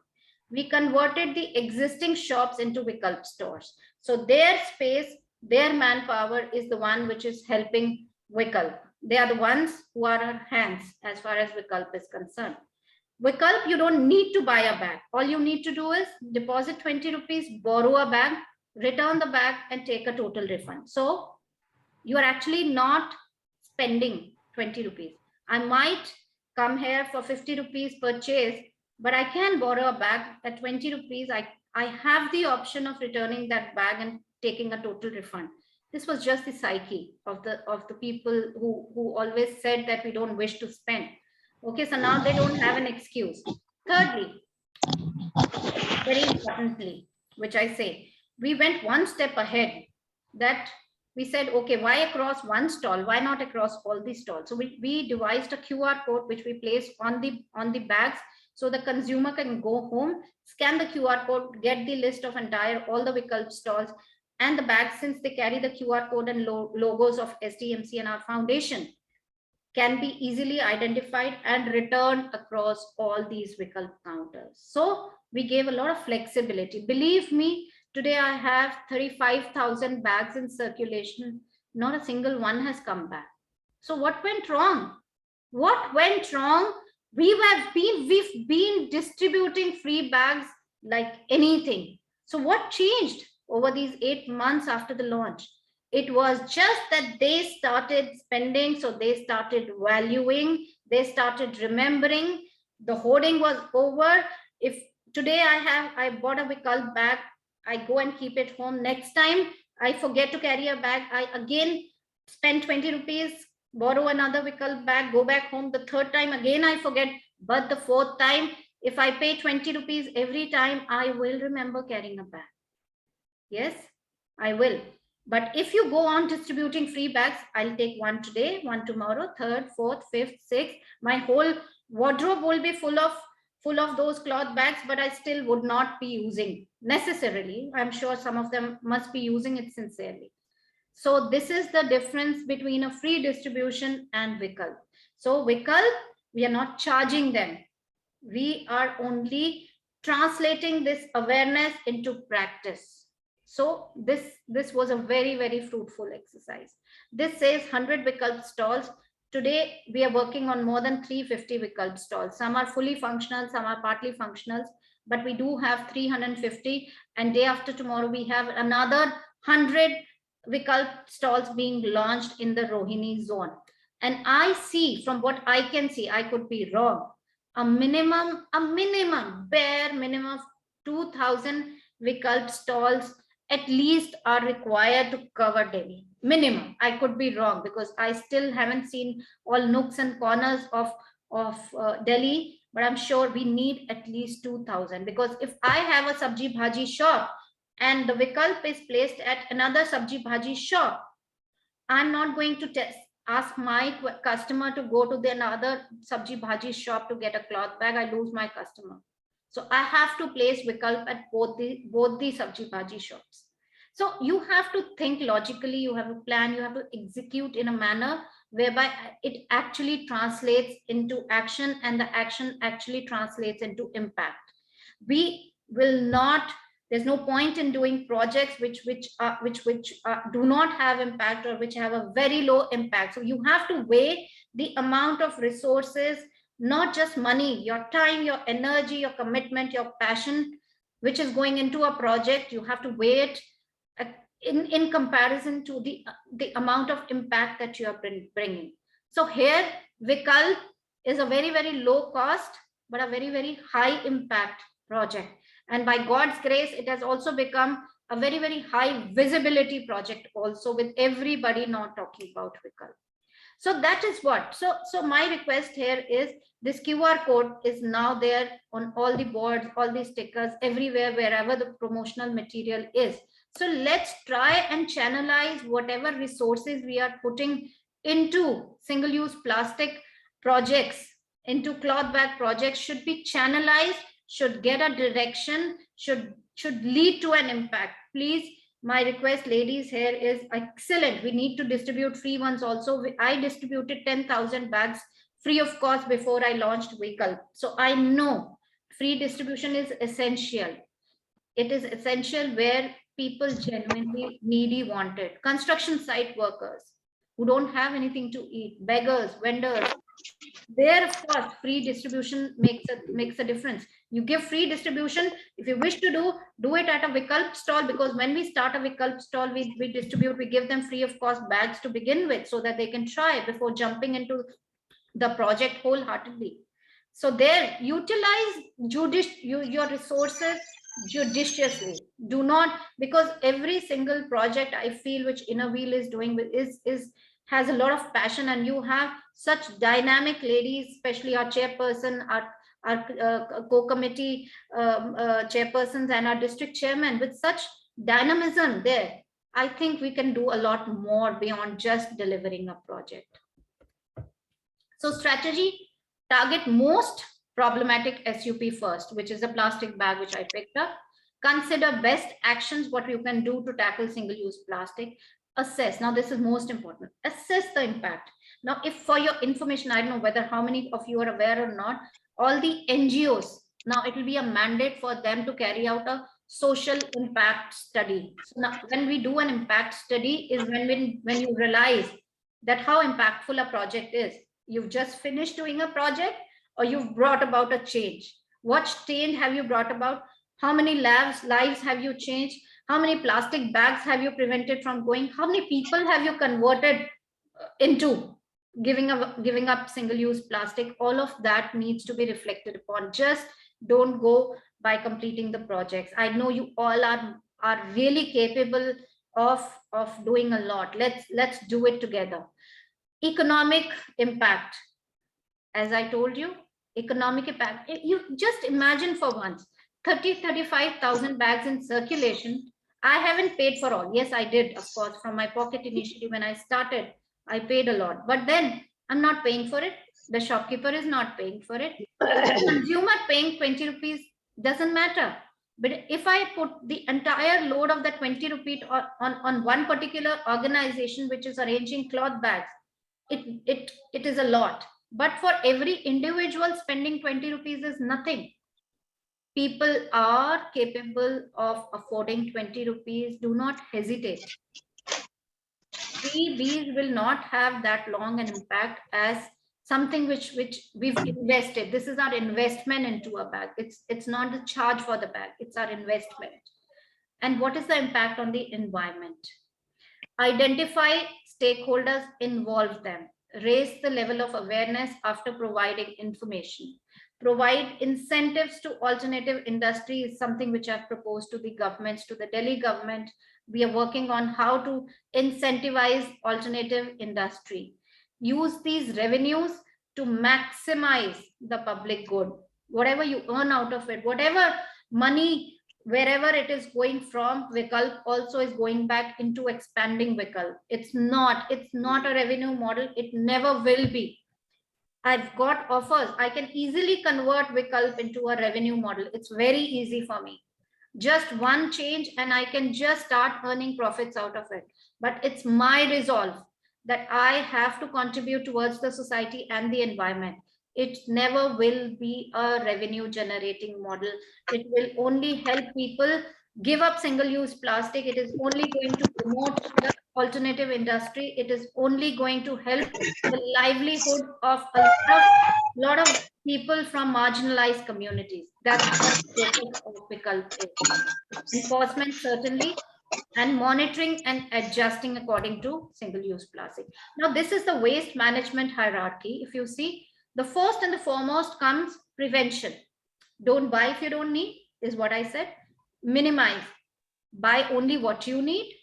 We converted the existing shops into Vikalp stores. So their space, their manpower is the one which is helping Vikalp. They are the ones who are our hands as far as Vikalp is concerned. Vikalp, you don't need to buy a bag. All you need to do is deposit 20 rupees, borrow a bag, return the bag and take a total refund. So you are actually not spending 20 rupees. I might come here for 50 rupees purchase, but I can borrow a bag at 20 rupees. I have the option of returning that bag and taking a total refund. This was just the psyche of the people who always said that we don't wish to spend. Okay, so now they don't have an excuse. Thirdly, very importantly, which I say, we went one step ahead, that we said, okay, why across one stall? Why not across all the stalls? So we devised a QR code which we placed on the bags, so the consumer can go home, scan the QR code, get the list of all the Vikalp stalls, and the bags, since they carry the QR code and logos of SDMC and our foundation, can be easily identified and returned across all these Vikalp counters. So we gave a lot of flexibility. Believe me, today I have 35,000 bags in circulation. Not a single one has come back. So what went wrong? What went wrong? We've been distributing free bags like anything. So what changed over these 8 months after the launch? It was just that they started spending, so they started valuing, they started remembering. The hoarding was over. If today I bought a Vikalp bag, I go and keep it home. Next time I forget to carry a bag, I again spend 20 rupees, borrow another Vikalp bag, go back home. The third time again I forget, but the fourth time, if I pay 20 rupees every time, I will remember carrying a bag. Yes, I will. But if you go on distributing free bags, I'll take one today, one tomorrow, third, fourth, fifth, sixth. My whole wardrobe will be full of those cloth bags, but I still would not be using necessarily. I'm sure some of them must be using it sincerely. So this is the difference between a free distribution and Vikalp. So Vikalp, we are not charging them. We are only translating this awareness into practice. So this was a very, very fruitful exercise. This says 100 Vikalp stalls. Today, we are working on more than 350 Vikalp stalls. Some are fully functional, some are partly functional, but we do have 350. And day after tomorrow, we have another 100 Vikalp stalls being launched in the Rohini zone. And I see, from what I can see, I could be wrong, a bare minimum of 2,000 Vikalp stalls at least are required to cover Delhi. Minimum. I could be wrong because I still haven't seen all nooks and corners of Delhi, but I'm sure we need at least 2,000, because if I have a sabji bhaji shop and the Vikalp is placed at another sabji bhaji shop, I'm not going to ask my customer to go to the another sabji bhaji shop to get a cloth bag. I lose my customer. So I have to place Vikalp at both the sabji bhaji shops. So you have to think logically, you have to plan, you have to execute in a manner whereby it actually translates into action, and the action actually translates into impact. We will not, there's no point in doing projects which do not have impact, or which have a very low impact. So you have to weigh the amount of resources, not just money, your time, your energy, your commitment, your passion, which is going into a project. You have to weigh it in comparison to the amount of impact that you are bringing. So here Vikalp is a very, very low cost but a very, very high impact project, and by God's grace it has also become a very, very high visibility project also, with everybody now talking about Vikalp. So that is what, so my request here is, this QR code is now there on all the boards, all the stickers, everywhere, wherever the promotional material is. So let's try and channelize whatever resources we are putting into single-use plastic projects, into cloth bag projects, should be channelized, should get a direction, should lead to an impact. Please, my request, ladies, here is excellent. We need to distribute free ones also. I distributed 10,000 bags free of cost before I launched Vikalp. So I know free distribution is essential. It is essential where people genuinely needy, wanted. Construction site workers who don't have anything to eat, beggars, vendors. There, of course, free distribution makes a difference. You give free distribution. If you wish to do it at a Vikalp stall, because when we start a Vikalp stall, we distribute, we give them free of cost bags to begin with, so that they can try before jumping into the project wholeheartedly. So there, utilize your resources judiciously. Do not, because every single project I feel which Inner Wheel is doing has a lot of passion, and you have such dynamic ladies, especially our chairperson, our co-committee chairpersons, and our district chairman, with such dynamism there. I think we can do a lot more beyond just delivering a project. So strategy, target most problematic SUP first, which is a plastic bag, which I picked up. Consider best actions, what you can do to tackle single-use plastic. Assess, now this is most important, assess the impact. Now, if for your information, I don't know whether how many of you are aware or not, all the NGOs, now it will be a mandate for them to carry out a social impact study. So now when we do an impact study is when you realize that how impactful a project is. You've just finished doing a project, or you've brought about a change. What change have you brought about? How many lives have you changed? How many plastic bags have you prevented from going? How many people have you converted into giving up single-use plastic? All of that needs to be reflected upon. Just don't go by completing the projects. I know you all are really capable of doing a lot. Let's do it together. Economic impact, as I told you, economic impact. You just imagine for once, 35,000 bags in circulation. I haven't paid for all. Yes, I did, of course, from my pocket initially when I started. I paid a lot, but then I'm not paying for it. The shopkeeper is not paying for it. The consumer paying 20 rupees doesn't matter. But if I put the entire load of the 20 rupees on one particular organization, which is arranging cloth bags, it is a lot. But for every individual, spending 20 rupees is nothing. People are capable of affording 20 rupees. Do not hesitate. These will not have that long an impact as something which we've invested. This is our investment into a bag. It's not the charge for the bag, it's our investment. And what is the impact on the environment? Identify stakeholders, involve them, raise the level of awareness after providing information. Provide incentives to alternative industry is something which I've proposed to the governments, to the Delhi government. We are working on how to incentivize alternative industry. Use these revenues to maximize the public good. Whatever you earn out of it, whatever money, wherever it is going from, Vikalp also is going back into expanding Vikalp. It's not a revenue model. It never will be. I've got offers. I can easily convert Vikalp into a revenue model. It's very easy for me. just one change, and I can just start earning profits out of it. But it's my resolve that I have to contribute towards the society and the environment. It never will be a revenue generating model. It will only help people give up single use plastic. It is only going to promote the alternative industry. It is only going to help the livelihood of a lot of people from marginalized communities. That's what the focus of Vikalp is. Enforcement, certainly, and monitoring and adjusting according to single-use plastic. Now, this is the waste management hierarchy. If you see, the first and the foremost comes prevention. Don't buy if you don't need, is what I said. Minimize. Buy only what you need.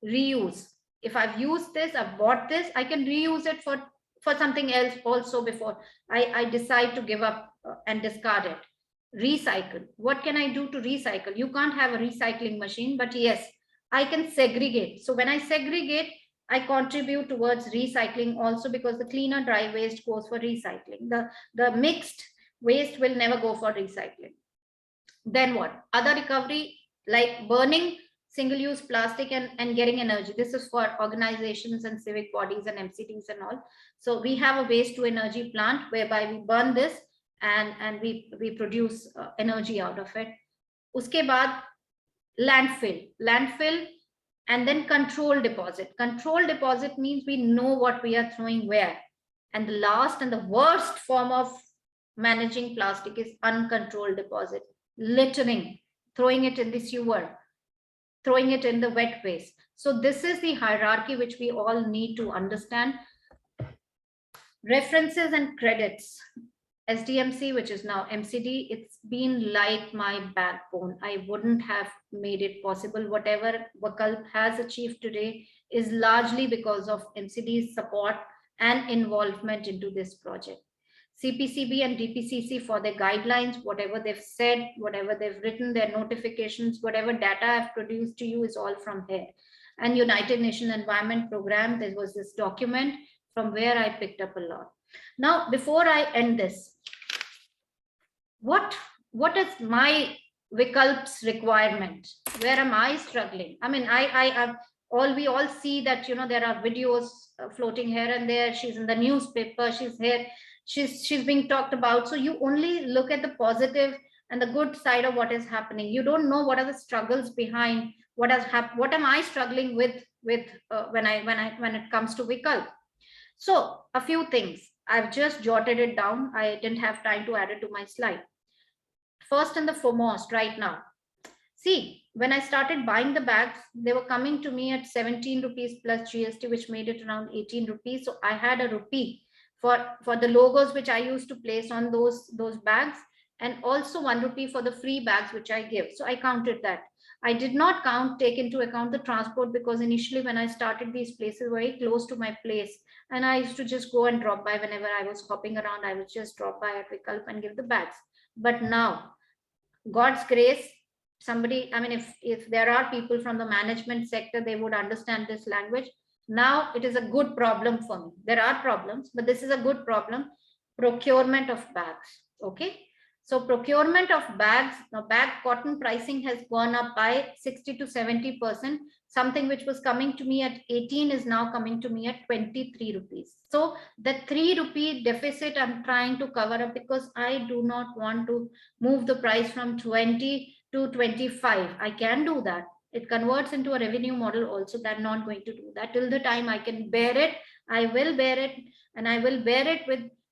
Reuse. If I've used this, I've bought this, I can reuse it for something else also before I decide to give up and discard it. Recycle. What can I do to recycle? You can't have a recycling machine, but yes, I can segregate. So when I segregate, I contribute towards recycling also, because the cleaner dry waste goes for recycling. The mixed waste will never go for recycling. Then what? Other recovery, like burning single-use plastic and getting energy. This is for organizations and civic bodies and MCDs and all. So we have a waste to energy plant whereby we burn this and we produce energy out of it. Uske baad landfill, and then control deposit. Control deposit means we know what we are throwing where. And the last and the worst form of managing plastic is uncontrolled deposit. Littering, throwing it in the sewer, throwing it in the wet waste. So this is the hierarchy which we all need to understand. References and credits. SDMC, which is now MCD, it's been like my backbone. I wouldn't have made it possible. Whatever Vikalp has achieved today is largely because of MCD's support and involvement into this project. CPCB and DPCC for their guidelines, whatever they've said, whatever they've written, their notifications, whatever data I've produced to you is all from here. And United Nations Environment Program, there was this document from where I picked up a lot. Now, before I end this, what is my Vikalp's requirement? Where am I struggling? I mean, we all see that, there are videos floating here and there. She's in the newspaper, she's here, she's being talked about. So you only look at the positive and the good side of what is happening. You don't know what are the struggles behind what am I struggling with when it comes to Vikalp. So a few things, I've just jotted it down. I didn't have time to add it to my slide. First and the foremost right now, see, when I started buying the bags, they were coming to me at 17 rupees plus GST, which made it around 18 rupees. So I had a rupee for the logos which I used to place on those bags, and also 1 rupee for the free bags which I give. So I counted that. I did not take into account the transport, because initially when I started, these places were very close to my place, and I used to just go and drop by whenever I was hopping around. I would just drop by at Vikalp and give the bags. But now, God's grace, somebody, I mean, if there are people from the management sector, they would understand this language. Now it is a good problem for me. There are problems, but this is a good problem. Procurement of bags. Okay. So procurement of bags, now bag cotton pricing has gone up by 60 to 70%. Something which was coming to me at 18 is now coming to me at 23 rupees. So the 3 rupee deficit I'm trying to cover up, because I do not want to move the price from 20 to 25. I can do that. It converts into a revenue model also, that I'm not going to do that. Till the time I can bear it, I will bear it, and I will bear it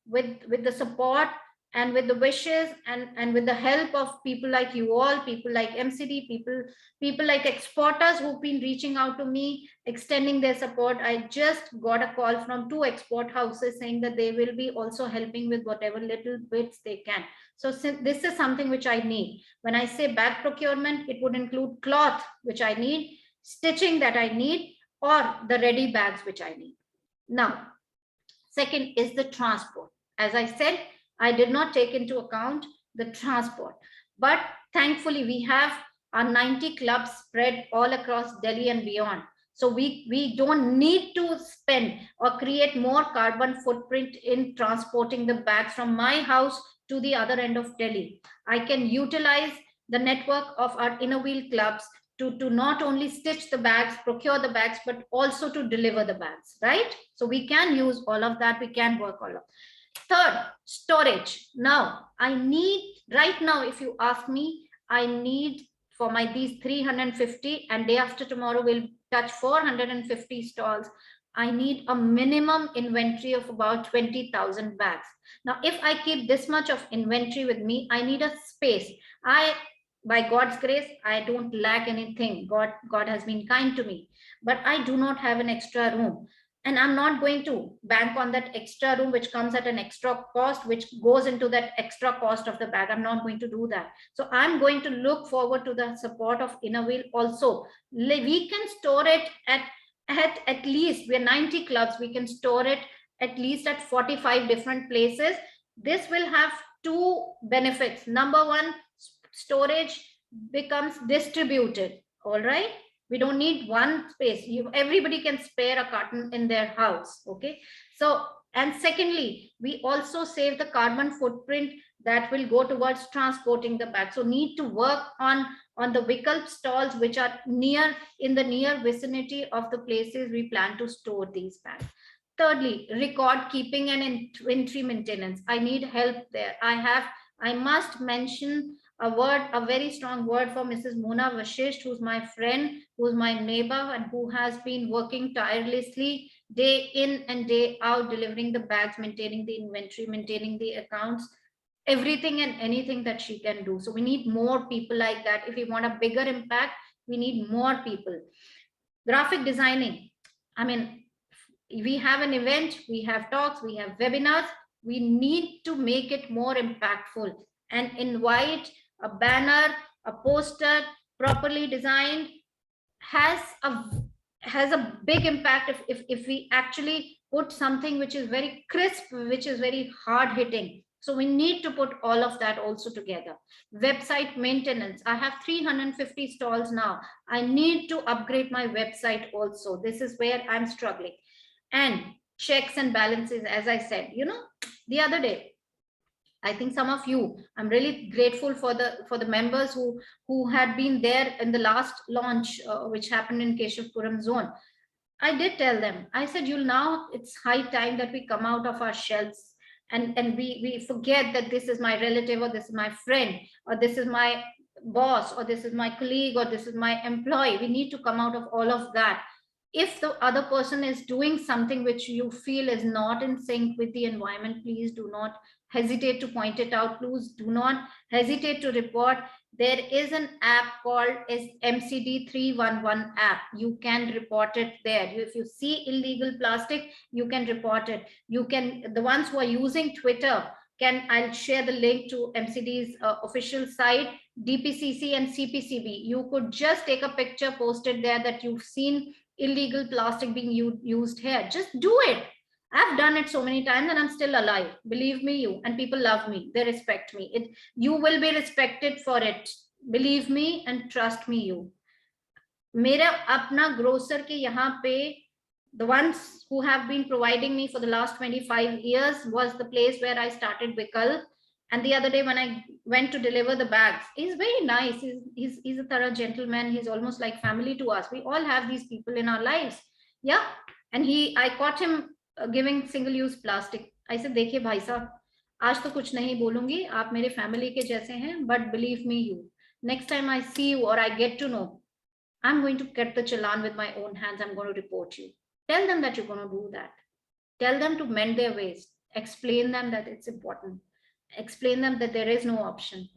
with the support and with the wishes and with the help of people like you all, people like MCD, people like exporters who've been reaching out to me, extending their support. I just got a call from 2 export houses saying that they will be also helping with whatever little bits they can. So this is something which I need. When I say bag procurement, it would include cloth, which I need, stitching that I need, or the ready bags, which I need. Now, second is the transport. As I said, I did not take into account the transport, but thankfully we have our 90 clubs spread all across Delhi and beyond. So we don't need to spend or create more carbon footprint in transporting the bags from my house to the other end of Delhi. I can utilize the network of our inner wheel clubs to not only stitch the bags, procure the bags, but also to deliver the bags, right? So we can use all of that. We can work all of. Third, storage. Now, I need, right now, if you ask me, I need for my these 350, and day after tomorrow we'll touch 450 stalls. I need a minimum inventory of about 20,000 bags. Now, if I keep this much of inventory with me, I need a space. By God's grace, I don't lack anything. God has been kind to me, but I do not have an extra room. And I'm not going to bank on that extra room, which comes at an extra cost, which goes into that extra cost of the bag. I'm not going to do that. So I'm going to look forward to the support of Inner Wheel also. We can store it at least, we're 90 clubs, we can store it at least at 45 different places. This will have two benefits. Number one, storage becomes distributed. All right, we don't need one space. Everybody can spare a carton in their house. Okay, so, and secondly, we also save the carbon footprint that will go towards transporting the bag. So need to work on the Vikalp stalls which are in the near vicinity of the places we plan to store these bags. Thirdly, record keeping and inventory maintenance. I need help there. I must mention a very strong word for Mrs. Mona Vashisht, who's my friend, who's my neighbor, and who has been working tirelessly day in and day out, delivering the bags, maintaining the inventory, maintaining the accounts, everything and anything that she can do. So we need more people like that. If we want a bigger impact, we need more people. Graphic designing. I mean, we have an event, we have talks, we have webinars. We need to make it more impactful and invite a banner, a poster, properly designed, has a big impact if we actually put something which is very crisp, which is very hard hitting. So we need to put all of that also together. Website maintenance. I have 350 stalls now. I need to upgrade my website also. This is where I'm struggling. And checks and balances, as I said, the other day, I think some of you, I'm really grateful for the members who had been there in the last launch, which happened in Keshavpuram zone. I did tell them, I said, it's high time that we come out of our shells and we forget that this is my relative, or this is my friend, or this is my boss, or this is my colleague, or this is my employee. We need to come out of all of that. If the other person is doing something which you feel is not in sync with the environment, please do not hesitate to point it out. Please do not hesitate to report. There is an app called MCD 311 app. You can report it there. If you see illegal plastic, you can report it. You can, the ones who are using Twitter, I'll share the link to MCD's official site, DPCC and CPCB. You could just take a picture, post it there that you've seen illegal plastic being used here. Just do it. I've done it so many times and I'm still alive. Believe me, and people love me. They respect me. You will be respected for it. Believe me and trust me, you. Mera apna grocer ke yahan pe, the ones who have been providing me for the last 25 years was the place where I started Vikalp. And the other day when I went to deliver the bags, he's very nice. He's a thorough gentleman. He's almost like family to us. We all have these people in our lives. Yeah. And I caught him giving single-use plastic. I said, देखिए भाई साहब, आज तो कुछ नहीं बोलूंगी, आप मेरे family के जैसे हैं, but believe me, next time I see you or I get to know, I'm going to get the challan with my own hands. I'm going to report you. Tell them that you're going to do that. Tell them to mend their ways. Explain them that it's important. Explain them that there is no option.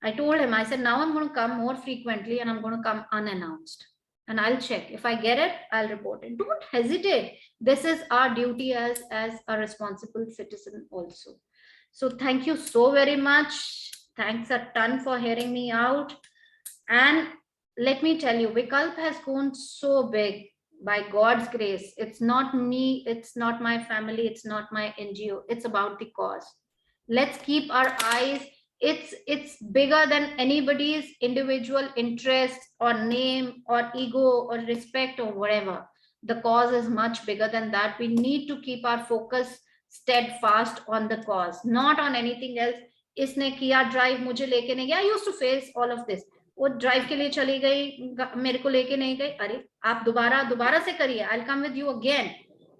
I told him, I said, now I'm going to come more frequently and I'm going to come unannounced. And I'll check. If I get it, I'll report it. Don't hesitate. This is our duty as a responsible citizen also. So thank you so very much. Thanks a ton for hearing me out. And let me tell you, Vikalp has grown so big by God's grace. It's not me. It's not my family. It's not my NGO. It's about the cause. Let's keep our eyes. It's bigger than anybody's individual interest or name or ego or respect or whatever. The cause is much bigger than that. We need to keep our focus steadfast on the cause, not on anything else. इसने किया drive, मुझे लेके नहीं गया. I used to face all of this. वो drive के लिए चली गई, मेरे को लेके नहीं गई. अरे आप दोबारा से करिए, I'll come with you again.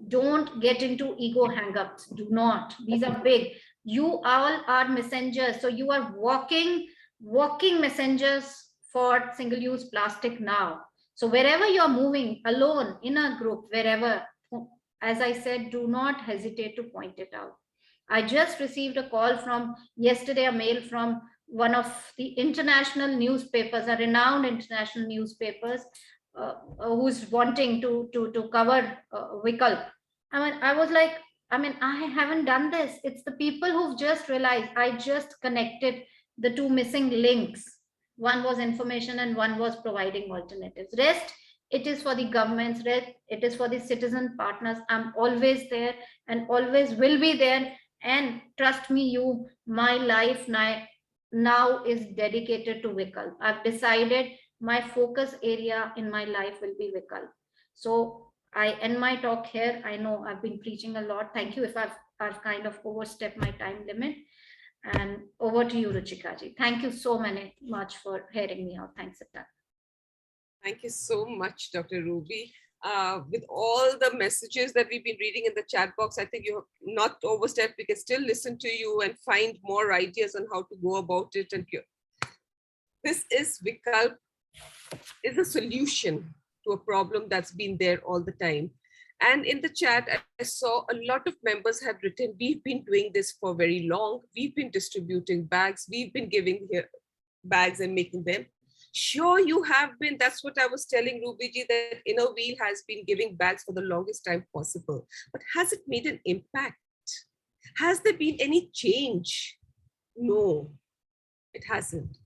Don't get into ego hang-ups. Do not. These are big. You all are messengers. So you are walking messengers for single-use plastic now. So wherever you are moving, alone, in a group, wherever, as I said, do not hesitate to point it out. I just received a call from yesterday, a mail from one of the international newspapers, a renowned international newspapers, who's wanting to cover Vikalp. I was like, I haven't done this. It's the people who've just realized. I just connected the two missing links. One was information and one was providing alternatives. Rest, it is for the governments, it is for the citizen partners. I'm always there and always will be there. And trust me, my life now is dedicated to Vikalp. I've decided my focus area in my life will be Vikalp. So I end my talk here. I know I've been preaching a lot. Thank you if I've kind of overstepped my time limit. And over to you, Ruchika ji. Thank you so much for hearing me out. Thanks a ton. Thank you so much, Dr. Ruby. With all the messages that we've been reading in the chat box, I think you have not overstepped. We can still listen to you and find more ideas on how to go about it. And this is Vikalp, is a solution to a problem that's been there all the time. And in the chat, I saw a lot of members have written, we've been doing this for very long. We've been distributing bags. We've been giving here bags and making them. Sure, you have been. That's what I was telling Ruby ji, that Inner Wheel has been giving bags for the longest time possible. But has it made an impact? Has there been any change? No, it hasn't.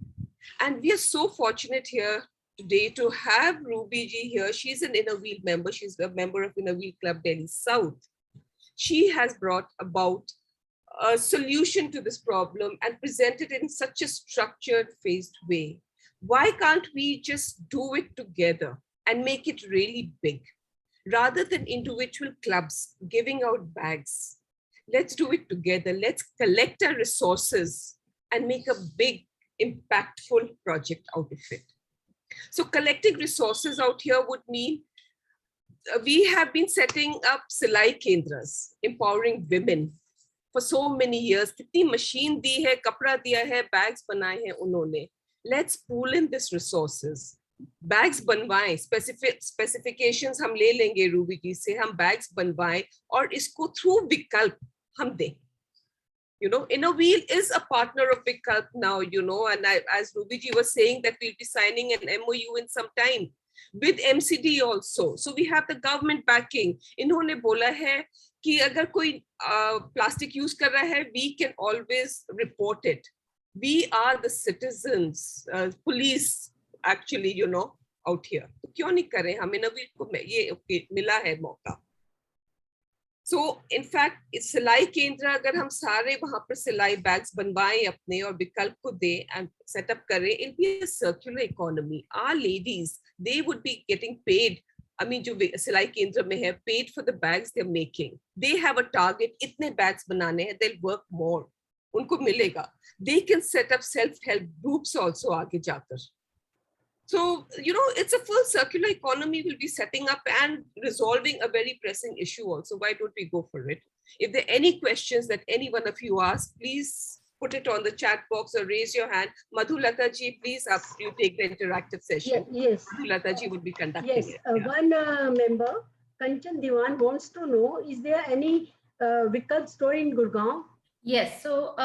And we are so fortunate here today to have Ruby ji here. She's an Inner Wheel member. She's a member of Inner Wheel Club Delhi South. She has brought about a solution to this problem and presented it in such a structured, phased way. Why can't we just do it together and make it really big rather than individual clubs giving out bags? Let's do it together. Let's collect our resources and make a big, impactful project out of it. So collecting resources out here would mean we have been setting up Silai Kendras, empowering women for so many years. Kitni machine di hai, kapra diya hai, bags banaye hai unhone. Let's pool in these resources. Bags बनवाएं, specifications हम ले लेंगे Ruby जी से, हम bags बनवाएं और इसको through Vikalp हम दें. Inner Wheel is a partner of Vikalp now, and as Ruby ji was saying that we'll be signing an MOU in some time with MCD also. So we have the government backing. इन्होंने बोला है कि अगर कोई plastic use कर रहा है, we can always report it. We are the citizens, police actually, out here. तो क्यों नहीं करें हम? Inner Wheel को ये मिला है मौका. So in fact, सिलाई केंद्र अगर हम सारे वहां पर सिलाई bags बनवाएं अपने और विकल्प को दें and set up करें, it'll be a circular economy. Our ladies, they would be getting paid. जो सिलाई केंद्र में है, paid for the bags they're making. They have a target, इतने bags बनाने हैं, they'll work more. उनको मिलेगा. They can set up self-help groups also आगे जाकर. So, it's a full circular economy we'll be setting up and resolving a very pressing issue also. Why don't we go for it? If there are any questions that any one of you ask, please put it on the chat box or raise your hand. Madhulata ji, please, you take the interactive session. Yes. Madhulata ji would be conducting it. One member, Kanchan Diwan, wants to know, is there any Vikalp store in Gurgaon? Yes, so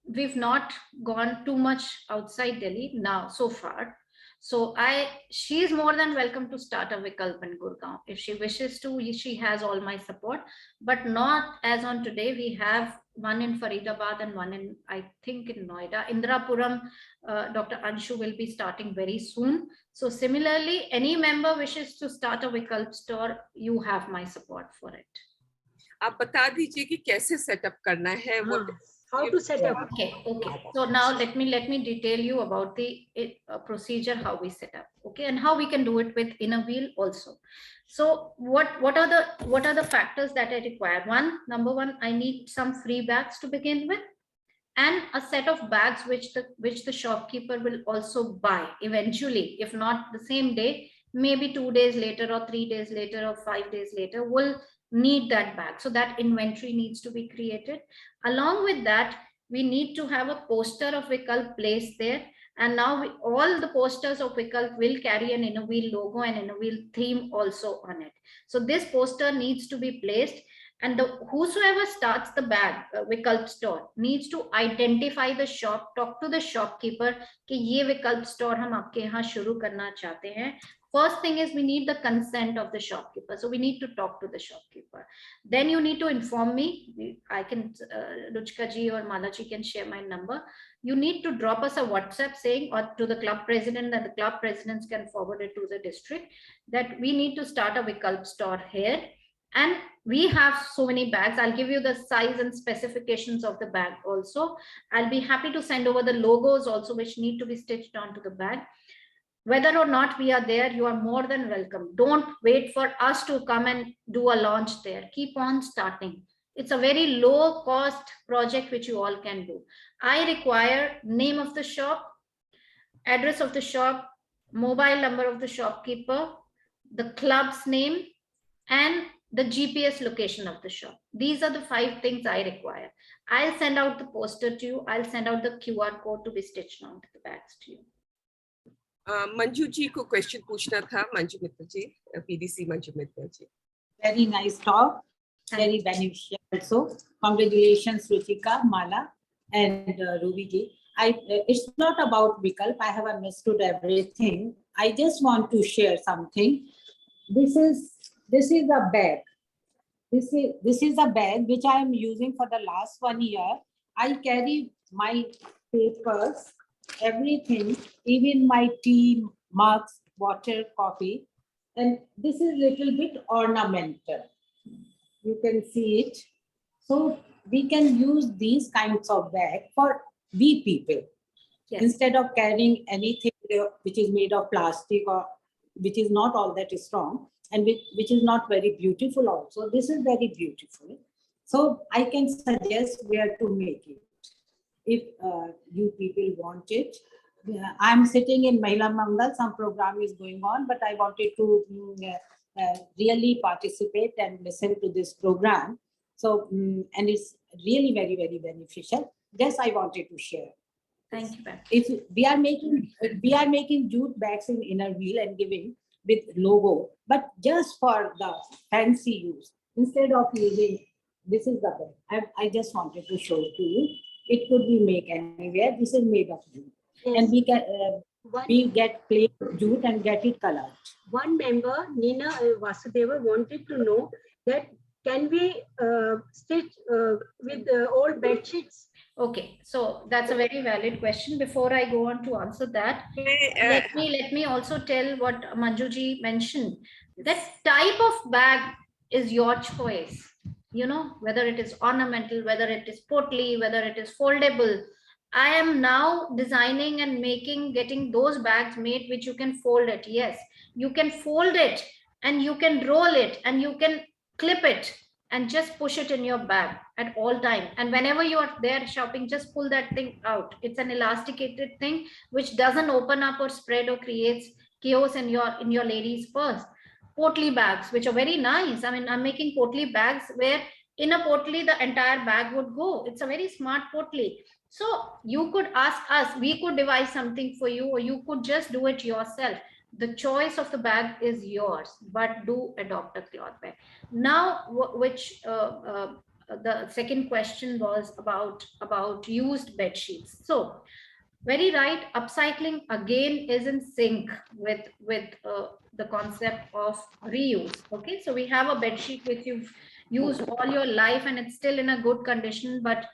we've not gone too much outside Delhi now so far. So she is more than welcome to start a Vikalp in Gurgaon. If she wishes to, she has all my support, but not as on today. We have one in Faridabad and one in, I think, in Noida. Indrapuram, Dr. Anshu will be starting very soon. So similarly, any member wishes to start a Vikalp store, you have my support for it. आप बता दीजिए कि कैसे setup करना है. How to set up? Okay. So now let me detail you about the procedure, how we set up, okay, and how we can do it with Inner Wheel also. So what are the factors that I require? Number one, I need some free bags to begin with, and a set of bags which the shopkeeper will also buy eventually, if not the same day, maybe 2 days later or 3 days later or 5 days later will need that bag. So that inventory needs to be created. Along with that, we need to have a poster of Vikalp placed there. And now all the posters of Vikalp will carry an InnoWheel logo and InnoWheel theme also on it. So this poster needs to be placed, and whosoever starts the bag Vikalp store needs to identify the shop, talk to the shopkeeper कि ये Vikalp store हम आपके यहाँ शुरू करना चाहते हैं. First thing is we need the consent of the shopkeeper. So we need to talk to the shopkeeper. Then you need to inform me. I can, Ruchika ji or Mala ji can share my number. You need to drop us a WhatsApp saying, or to the club president, and the club presidents can forward it to the district, that we need to start a Vikalp store here. And we have so many bags. I'll give you the size and specifications of the bag also. I'll be happy to send over the logos also, which need to be stitched onto the bag. Whether or not we are there, you are more than welcome. Don't wait for us to come and do a launch there. Keep on starting. It's a very low cost project which you all can do. I require name of the shop, address of the shop, mobile number of the shopkeeper, the club's name, and the GPS location of the shop. These are the 5 things I require. I'll send out the poster to you. I'll send out the QR code to be stitched onto the bags to you. Manju ji को question पूछना था. मंजू मित्तल जी, PDC Manju Mittal ji. Very nice talk, very beneficial also. Congratulations, Ruchika, Mala, and Ruby ji. It's not about Vikalp. I have understood everything. I just want to share something. This is a bag. This is a bag which I am using for the last 1 year. I carry my papers, everything, even my tea, mugs, water, coffee, and this is little bit ornamental. You can see it. So we can use these kinds of bag for we people. Yes. Instead of carrying anything which is made of plastic or which is not all that strong and which is not very beautiful also. This is very beautiful. So I can suggest where to make it. If you people want it. I'm sitting in Mahila Mangal, some program is going on, but I wanted to really participate and listen to this program. So, and it's really very, very beneficial. Just I wanted to share. Thank you, ma'am. If we are making jute bags in InnoWheel and giving with logo, but just for the fancy use, instead of using, this is the bag. I just wanted to show it to you. It could be made anywhere. This is made of jute. Yes. And we can we get plain jute and get it colored. One member, Nina Vasudeva, wanted to know that can we stitch with old bed sheets? Okay, so that's a very valid question. Before I go on to answer that, let me also tell what Manjuji mentioned. That type of bag is your choice. You know, whether it is ornamental, whether it is portly, whether it is foldable. I am now designing and getting those bags made which you can fold it. Yes, you can fold it and you can roll it and you can clip it and just push it in your bag at all time. And whenever you are there shopping, just pull that thing out. It's an elasticated thing which doesn't open up or spread or creates chaos in your lady's purse. Portly bags, which are very nice. I mean, I'm making portly bags where in a portly, the entire bag would go. It's a very smart portly. So you could ask us, we could devise something for you, or you could just do it yourself. The choice of the bag is yours, but do adopt a cloth bag. Now, the second question was about used bed sheets. So very right, upcycling again is in sync with the concept of reuse. Okay, so we have a bed sheet which you've used all your life and it's still in a good condition, but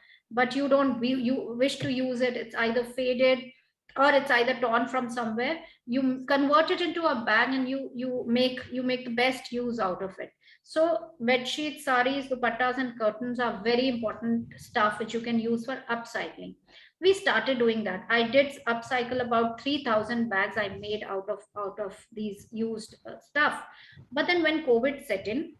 you wish to use it. It's either faded or it's either torn from somewhere. You convert it into a bag and you make the best use out of it. So bed sheets, saris, dupattas and curtains are very important stuff which you can use for upcycling. We started doing that. I did upcycle about 3,000 bags I made out of these used stuff. But then when COVID set in,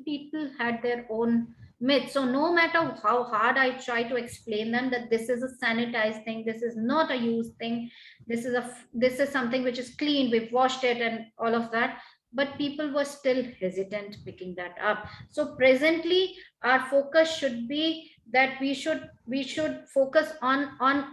people had their own myth. So no matter how hard I try to explain them that this is a sanitized thing, this is not a used thing, this is something which is clean, we've washed it and all of that, but people were still hesitant picking that up. So presently our focus should be that we should focus on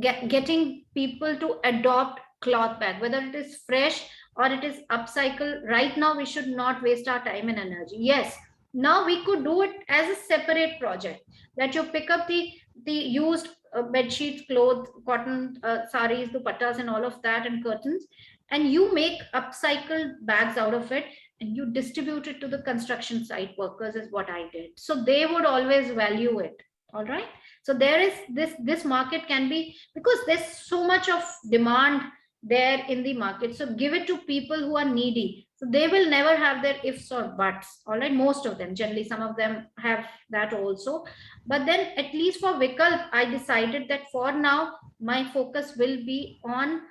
getting people to adopt cloth bag, whether it is fresh or it is upcycle. Right now we should not waste our time and energy. Yes, now we could do it as a separate project, that you pick up the used bed sheets, clothes, cotton, saris, dupattas and all of that, and curtains, and you make upcycled bags out of it and you distribute it to the construction site workers, is what I did. So they would always value it. All right, so there is this market can be, because there's so much of demand there in the market, so give it to people who are needy, so they will never have their ifs or buts. All right, most of them, generally some of them have that also, but then at least for Vikalp I decided that for now my focus will be on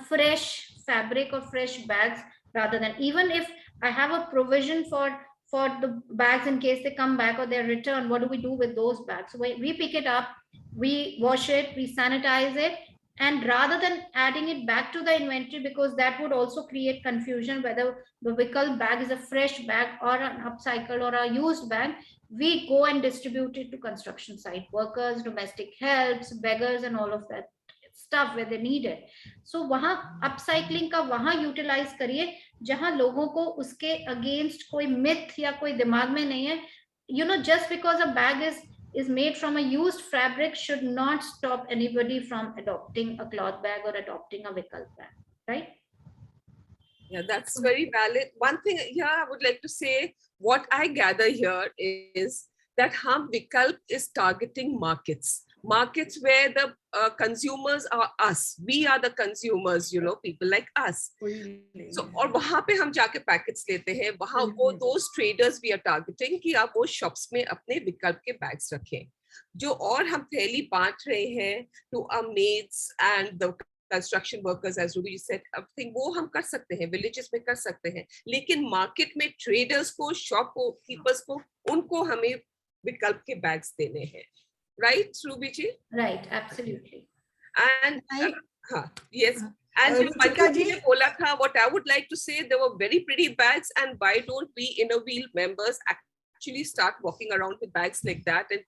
fresh fabric or fresh bags, rather than, even if I have a provision for the bags in case they come back or they're returned, what do we do with those bags? So we pick it up, we wash it, we sanitize it, and rather than adding it back to the inventory, because that would also create confusion whether the Vikalp bag is a fresh bag or an upcycle or a used bag, we go and distribute it to construction site workers, domestic helps, beggars and all of that stuff where they need it. So वहां upcycling का वहां utilize करिए जहां लोगों को उसके against कोई myth या कोई दिमाग में नहीं है. You know, just because a bag is made from a used fabric should not stop anybody from adopting a cloth bag or adopting a Vikalp bag, right? Yeah, that's very valid. One thing here I would like to say, what I gather here is that Vikalp is targeting markets where the consumers are us. We are the consumers, you know, people like us. So, और वहाँ पे हम जाके packets लेते हैं, वहाँ वो those traders we are targeting कि आप वो shops में अपने विकल्प के bags रखें. जो और हम थैली बांट रहे हैं to our maids and the construction workers, as Ruby said, I think वो हम कर सकते हैं, villages में कर सकते हैं, लेकिन market में traders को, shop keepers को, उनको हमें विकल्प के bags देने हैं. Right, Ruby ji? Right, absolutely. And yes. And Manju ji ne bola tha, what I would like to say, there were very pretty bags, and why don't we Inner Wheel members actually start walking around with bags like that and,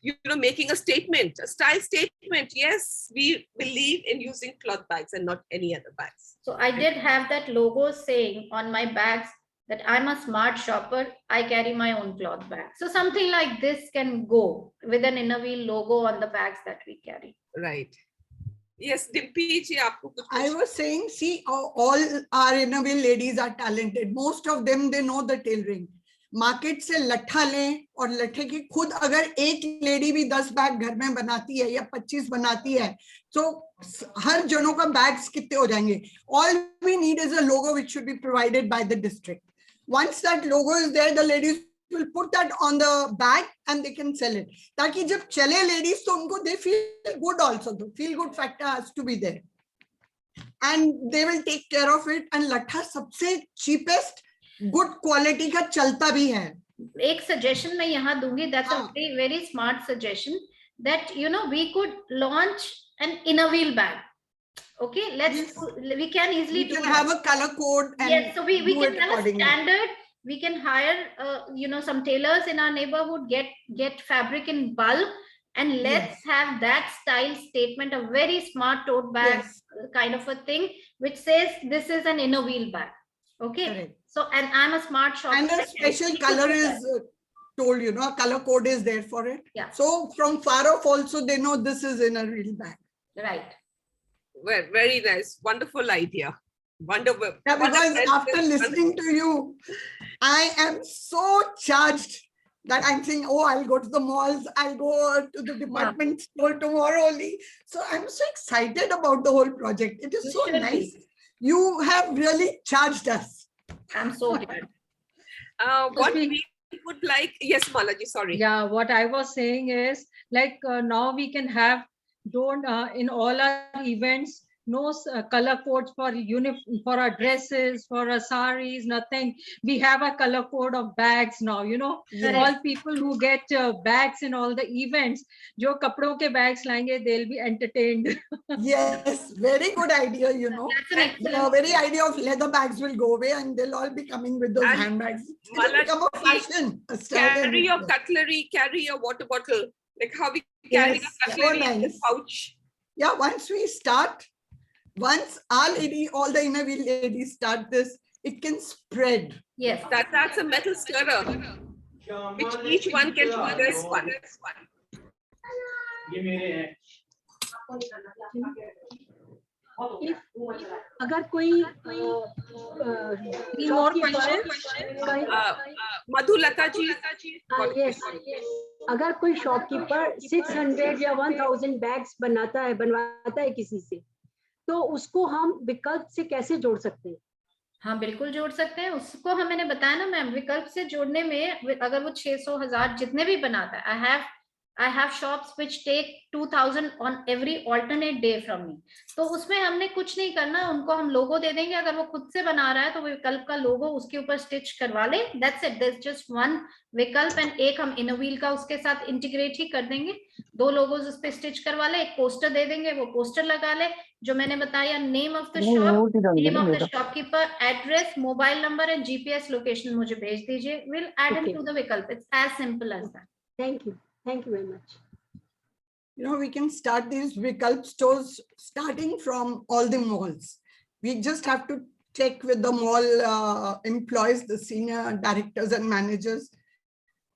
you know, making a statement, a style statement. Yes, we believe in using cloth bags and not any other bags. So I did have that logo saying on my bags that I'm a smart shopper, I carry my own cloth bag. So something like this can go with an Inner Wheel logo on the bags that we carry. Right. Yes, Dimpi ji, aapko kuch I was saying, see, all our Inner Wheel ladies are talented. Most of them, they know the tailoring. Market से लट्ठा लें और लट्ठे की खुद अगर एक lady भी 10 bag घर में बनाती है या 25 बनाती है तो हर जनों का बैग्स कितने हो जाएंगे. All we need is a logo which should be provided by the district. Once that logo is there, the ladies will put that on the bag and they can sell it. ताकि जब चले ladies तो उनको they feel good also. The feel good factor has to be there. And they will take care of it. And लट्ठा सबसे cheapest good quality का चलता भी है. एक सजेशन मैं यहाँ दूंगी, that's a very very smart suggestion, that you know we could launch an Inner Wheel bag. Okay, we can easily do have a color code. And yes, so we can have a standard. We can hire you know, some tailors in our neighborhood, get fabric in bulk, and let's have that style statement, a very smart tote bag kind of a thing, which says this is an Inner Wheel bag. Okay. Correct. So, and I'm a smart shopper. And a special color is told, you know, a color code is there for it. Yeah. So from far off also they know this is Inner Wheel bag. Right. Well, very nice. Wonderful idea. Wonderful. Yeah, because after listening to you, I am so charged that I'm saying, oh, I'll go to the malls, I'll go to the department store tomorrow only. So I'm so excited about the whole project. It is so nice. You have really charged us. I'm so glad. What we would like, yes, Malaji, sorry. Yeah, what I was saying is like now we can have in all our events, no color codes for for our dresses, for our saris, nothing. We have a color code of bags now, you know. Correct. All people who get bags in all the events, jo kapdon ke bags लाएंगे, they'll be entertained. Yes, very good idea, you know. That's an The excellent. very idea of leather bags will go away and they'll all be coming with those And handbags. It'll Mala become a fashion. A style Carry your and- cutlery, carry your water bottle, like how we carry Yes, the so cutlery in the nice. pouch. Yeah, once we start, once our lady, all the inner wheel ladies start this, it can spread. Yes. That's a metal stirrer, which each one can press one. अगर कोई more questions? Madhulata ji. yes, अगर कोई shopkeeper 600 या 1000 bags बनवाता है किसी से, तो उसको हम विकल्प से कैसे जोड़ सकते हैं? हाँ बिल्कुल जोड़ सकते हैं उसको। हम मैंने बताया ना मैम, विकल्प से जोड़ने में अगर वो 600 1000 जितने भी बनाता है, I have shops which take 2000 on every alternate day from me. तो उसमें हमने कुछ नहीं करना, उनको हम लोगो दे देंगे। अगर वो खुद से बना रहा है तो वो विकल्प का लोगो उसके ऊपर स्टिच करवा ले, that's it, there's just one विकल्प। एंड एक हम इनर व्हील का उसके साथ इंटीग्रेट ही कर देंगे, 2 लोगोज उस पे स्टिच करवा ले, एक पोस्टर दे देंगे, वो पोस्टर लगा ले जो मैंने बताया, name of the shop, name of the shopkeeper, address, mobile number and GPS location मुझे भेज दीजिए, will add in to the Vikalp. It's as simple as that. Thank you very much. You know, we can start these Vikalp stores starting from all the malls. We just have to check with the mall employees, the senior directors and managers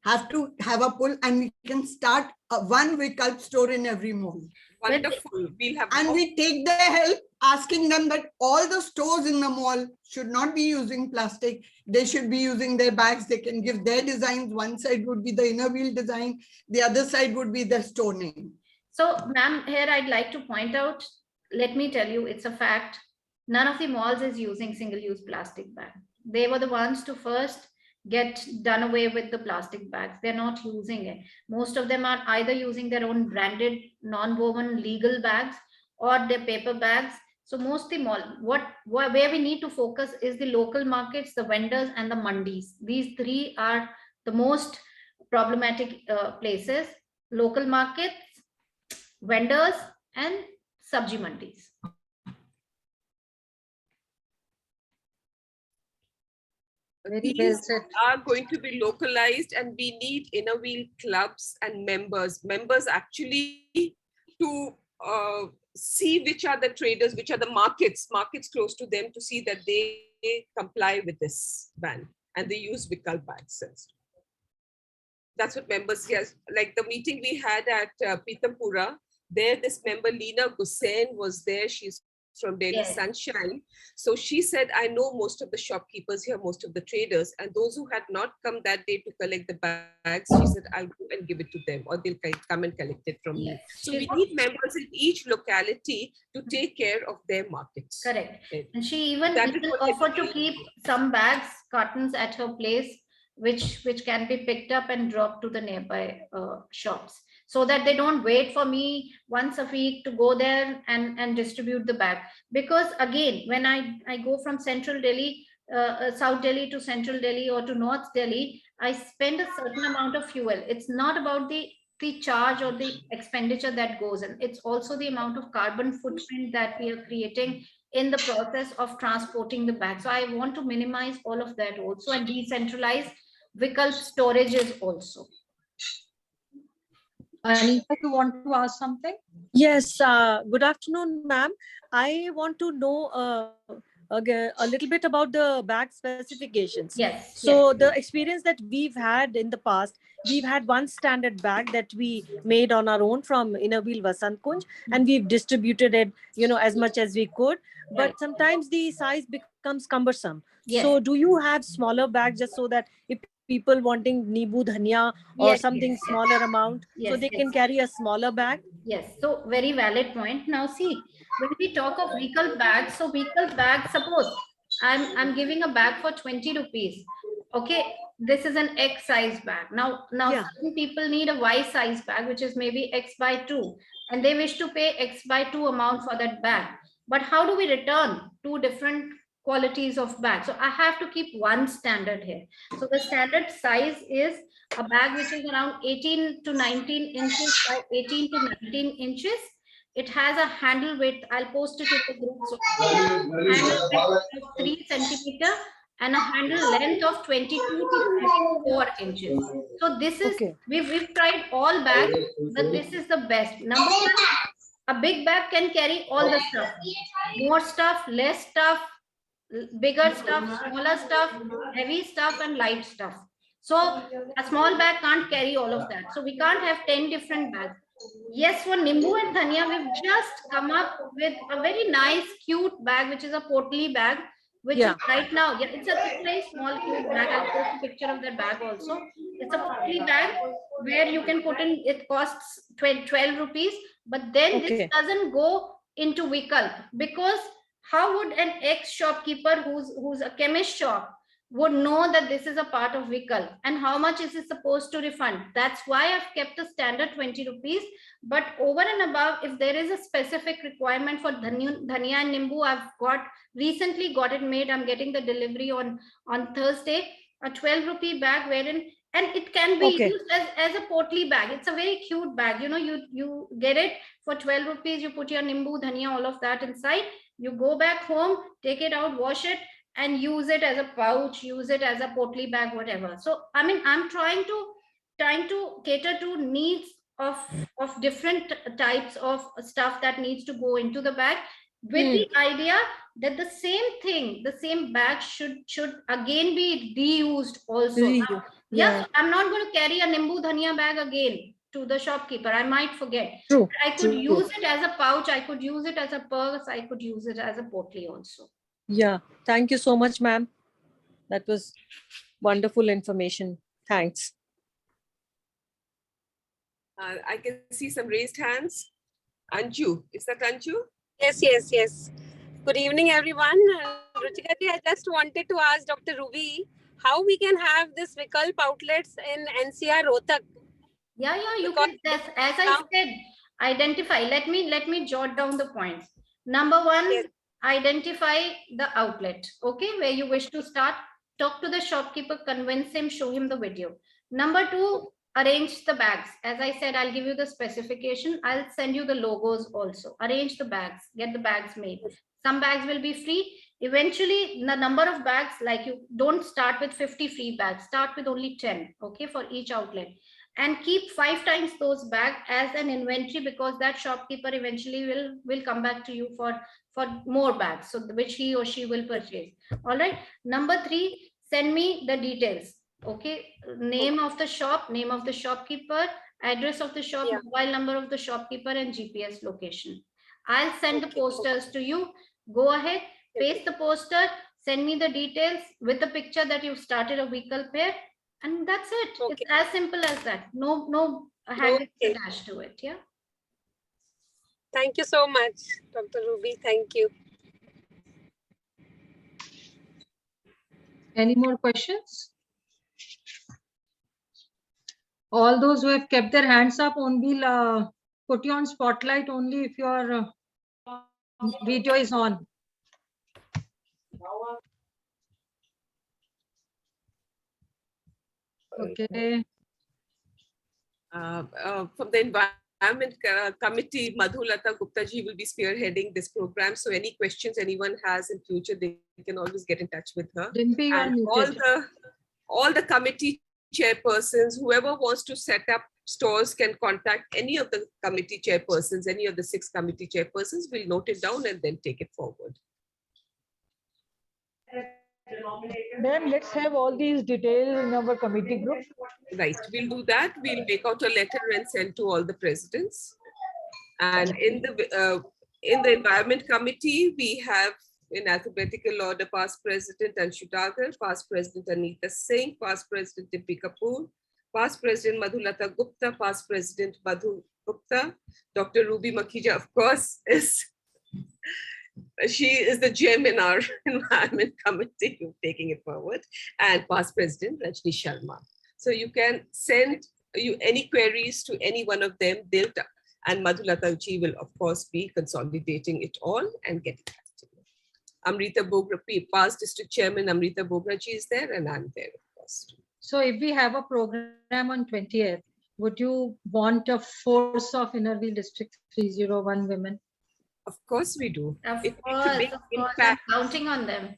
have to have a pull, and we can start one Vikalp store in every mall. Wonderful. We'll have. And we take their help, asking them that all the stores in the mall should not be using plastic. They should be using their bags. They can give their designs. One side would be the inner wheel design. The other side would be the store name. So, ma'am, here I'd like to point out, let me tell you, it's a fact. None of the malls is using single-use plastic bag. They were the ones to first get done away with the plastic bags. They're not using it. Most of them are either using their own branded, non-woven legal bags or their paper bags. So mostly mall, where we need to focus is the local markets, the vendors and the mandis. These three are the most problematic places: local markets, vendors and sabji mandis. These are going to be localized, and we need inner wheel clubs and members actually to see which are the traders, which are the markets close to them, to see that they comply with this ban and they use Vikalp bags. That's what members, yes, like the meeting we had at Pitampura, there this member Leena Gusain was there. She's from Delhi Yes. Sunshine. So she said, I know most of the shopkeepers here, most of the traders, and those who had not come that day to collect the bags, she said, I'll go and give it to them, or they'll come and collect it from me. Yes. So we need members in each locality to take care of their markets. Correct. Okay. And she even That is what offered they to keep some bags, cartons at her place, which can be picked up and dropped to the nearby shops, so that they don't wait for me once a week to go there and distribute the bag. Because again, when I go from central Delhi, South Delhi to central Delhi or to North Delhi, I spend a certain amount of fuel. It's not about the charge or the expenditure that goes in. It's also the amount of carbon footprint that we are creating in the process of transporting the bag. So I want to minimize all of that also and decentralize Vikalp storages also. Anita, you want to ask something? Yes, good afternoon, ma'am. I want to know a little bit about the bag specifications. Yes. So yes. the experience that we've had in the past, we've had one standard bag that we made on our own from Inner Wheel Vasant Kunj, and we've distributed it, as much as we could. But Right. sometimes the size becomes cumbersome. Yes. So do you have smaller bags just so that if people wanting Nibu Dhania or Yes, something yes, yes. smaller amount, so Yes, they yes. can carry a smaller bag? Yes, so very valid point. Now see, when we talk of Vikalp bags, so Vikalp bag, suppose I'm giving a bag for 20 rupees. Okay, this is an X size bag. Now Yeah. certain people need a Y size bag, which is maybe X by 2, and they wish to pay X by 2 amount for that bag. But how do we return two different qualities of bag? So I have to keep one standard here. So the standard size is a bag which is around 18 to 19 inches by 18 to 19 inches. It has a handle width, I'll post it in the group. So handle width of 3 centimeter and a handle length of 22 to 24 inches. So this is, Okay. we've tried all bags, but this is the best. Number one, a big bag can carry all the stuff, more stuff, less stuff, bigger stuff, smaller stuff, heavy stuff, and light stuff. So a small bag can't carry all of that. So we can't have 10 different bags. Yes, for Nimbu and Dhania, we've just come up with a very nice, cute bag, which is a potli bag, which is right now, yeah, it's a very small, cute bag. I'll post a picture of that bag also. It's a potli bag where you can put in, it costs 12 rupees, but then this doesn't go into Vikalp, because how would an ex-shopkeeper who's a chemist shop would know that this is a part of Vikalp, and how much is it supposed to refund? That's why I've kept the standard 20 rupees. But over and above, if there is a specific requirement for Dhania and Nimbu, I've recently got it made. I'm getting the delivery on Thursday, a 12 rupee bag wherein, and it can be used as a potli bag. It's a very cute bag. You know, you get it for 12 rupees, you put your Nimbu, Dhania, all of that inside. You go back home, take it out, wash it, and use it as a pouch, use it as a potli bag, whatever. So I mean, I'm trying to cater to needs of different types of stuff that needs to go into the bag, with the idea that the same thing, the same bag should again be reused also. Yes, I'm not going to carry a Nimbu Dhania bag again to the shopkeeper. I might forget. True. I could use it as a pouch, I could use it as a purse, I could use it as a potli also. Yeah, thank you so much, ma'am. That was wonderful information. Thanks. I can see some raised hands. Anju, is that Anju? Yes. Good evening, everyone. Ruchika ji, I just wanted to ask Dr. Ruby how we can have this Vikalp outlets in NCR Rohtak. Yeah, you can. As I said, identify. Let me jot down the points. Number one, identify the outlet. Okay, where you wish to start. Talk to the shopkeeper, convince him, show him the video. Number two, arrange the bags. As I said, I'll give you the specification. I'll send you the logos also. Arrange the bags. Get the bags made. Some bags will be free. Eventually, the number of bags, like, you don't start with 50 free bags. Start with only 10, okay, for each outlet. And keep 5 times those bags as an inventory, because that shopkeeper eventually will come back to you for more bags, so which he or she will purchase. All right. Number 3, send me the details. Okay, name of the shop, name of the shopkeeper, address of the shop, mobile number of the shopkeeper, and GPS location. I'll send the posters to you. Go ahead, paste the poster, send me the details with the picture that you've started a Vikalp here, and that's it. It's as simple as that. No habits attached to it. Yeah. Thank you so much, Dr. Ruby. Thank you. Any more questions? All those who have kept their hands up, only put you on spotlight only if your video is on. Okay. From the Environment Committee, Madhulata Gupta ji will be spearheading this program. So any questions anyone has in future, they can always get in touch with her. And all the committee chairpersons, whoever wants to set up stores can contact any of the committee chairpersons, any of the 6 committee chairpersons. We'll note it down and then take it forward. Ma'am, let's have all these details in our committee group. Right, we'll do that. We'll make out a letter and send to all the presidents. And in the Environment Committee, we have in alphabetical order past President Anshu Dagar, past President Anita Singh, past President Dippy Kapoor, past President Madhulata Gupta, past President Madhu Gupta. Dr. Ruby Makhija, of course, she is the gem in our Environment Committee, taking it forward, and past President Rajni Sharma. So you can send any queries to any one of them. And Madhulata ji will, of course, be consolidating it all and getting back to you. Amrita Bogra, past district chairman Amrita Bogra ji is there, and I'm there, of course. So if we have a program on 20th, would you want a force of Innerville District 301 women? Of course we do. Of It makes a course, big of course, I'm impact. counting on them.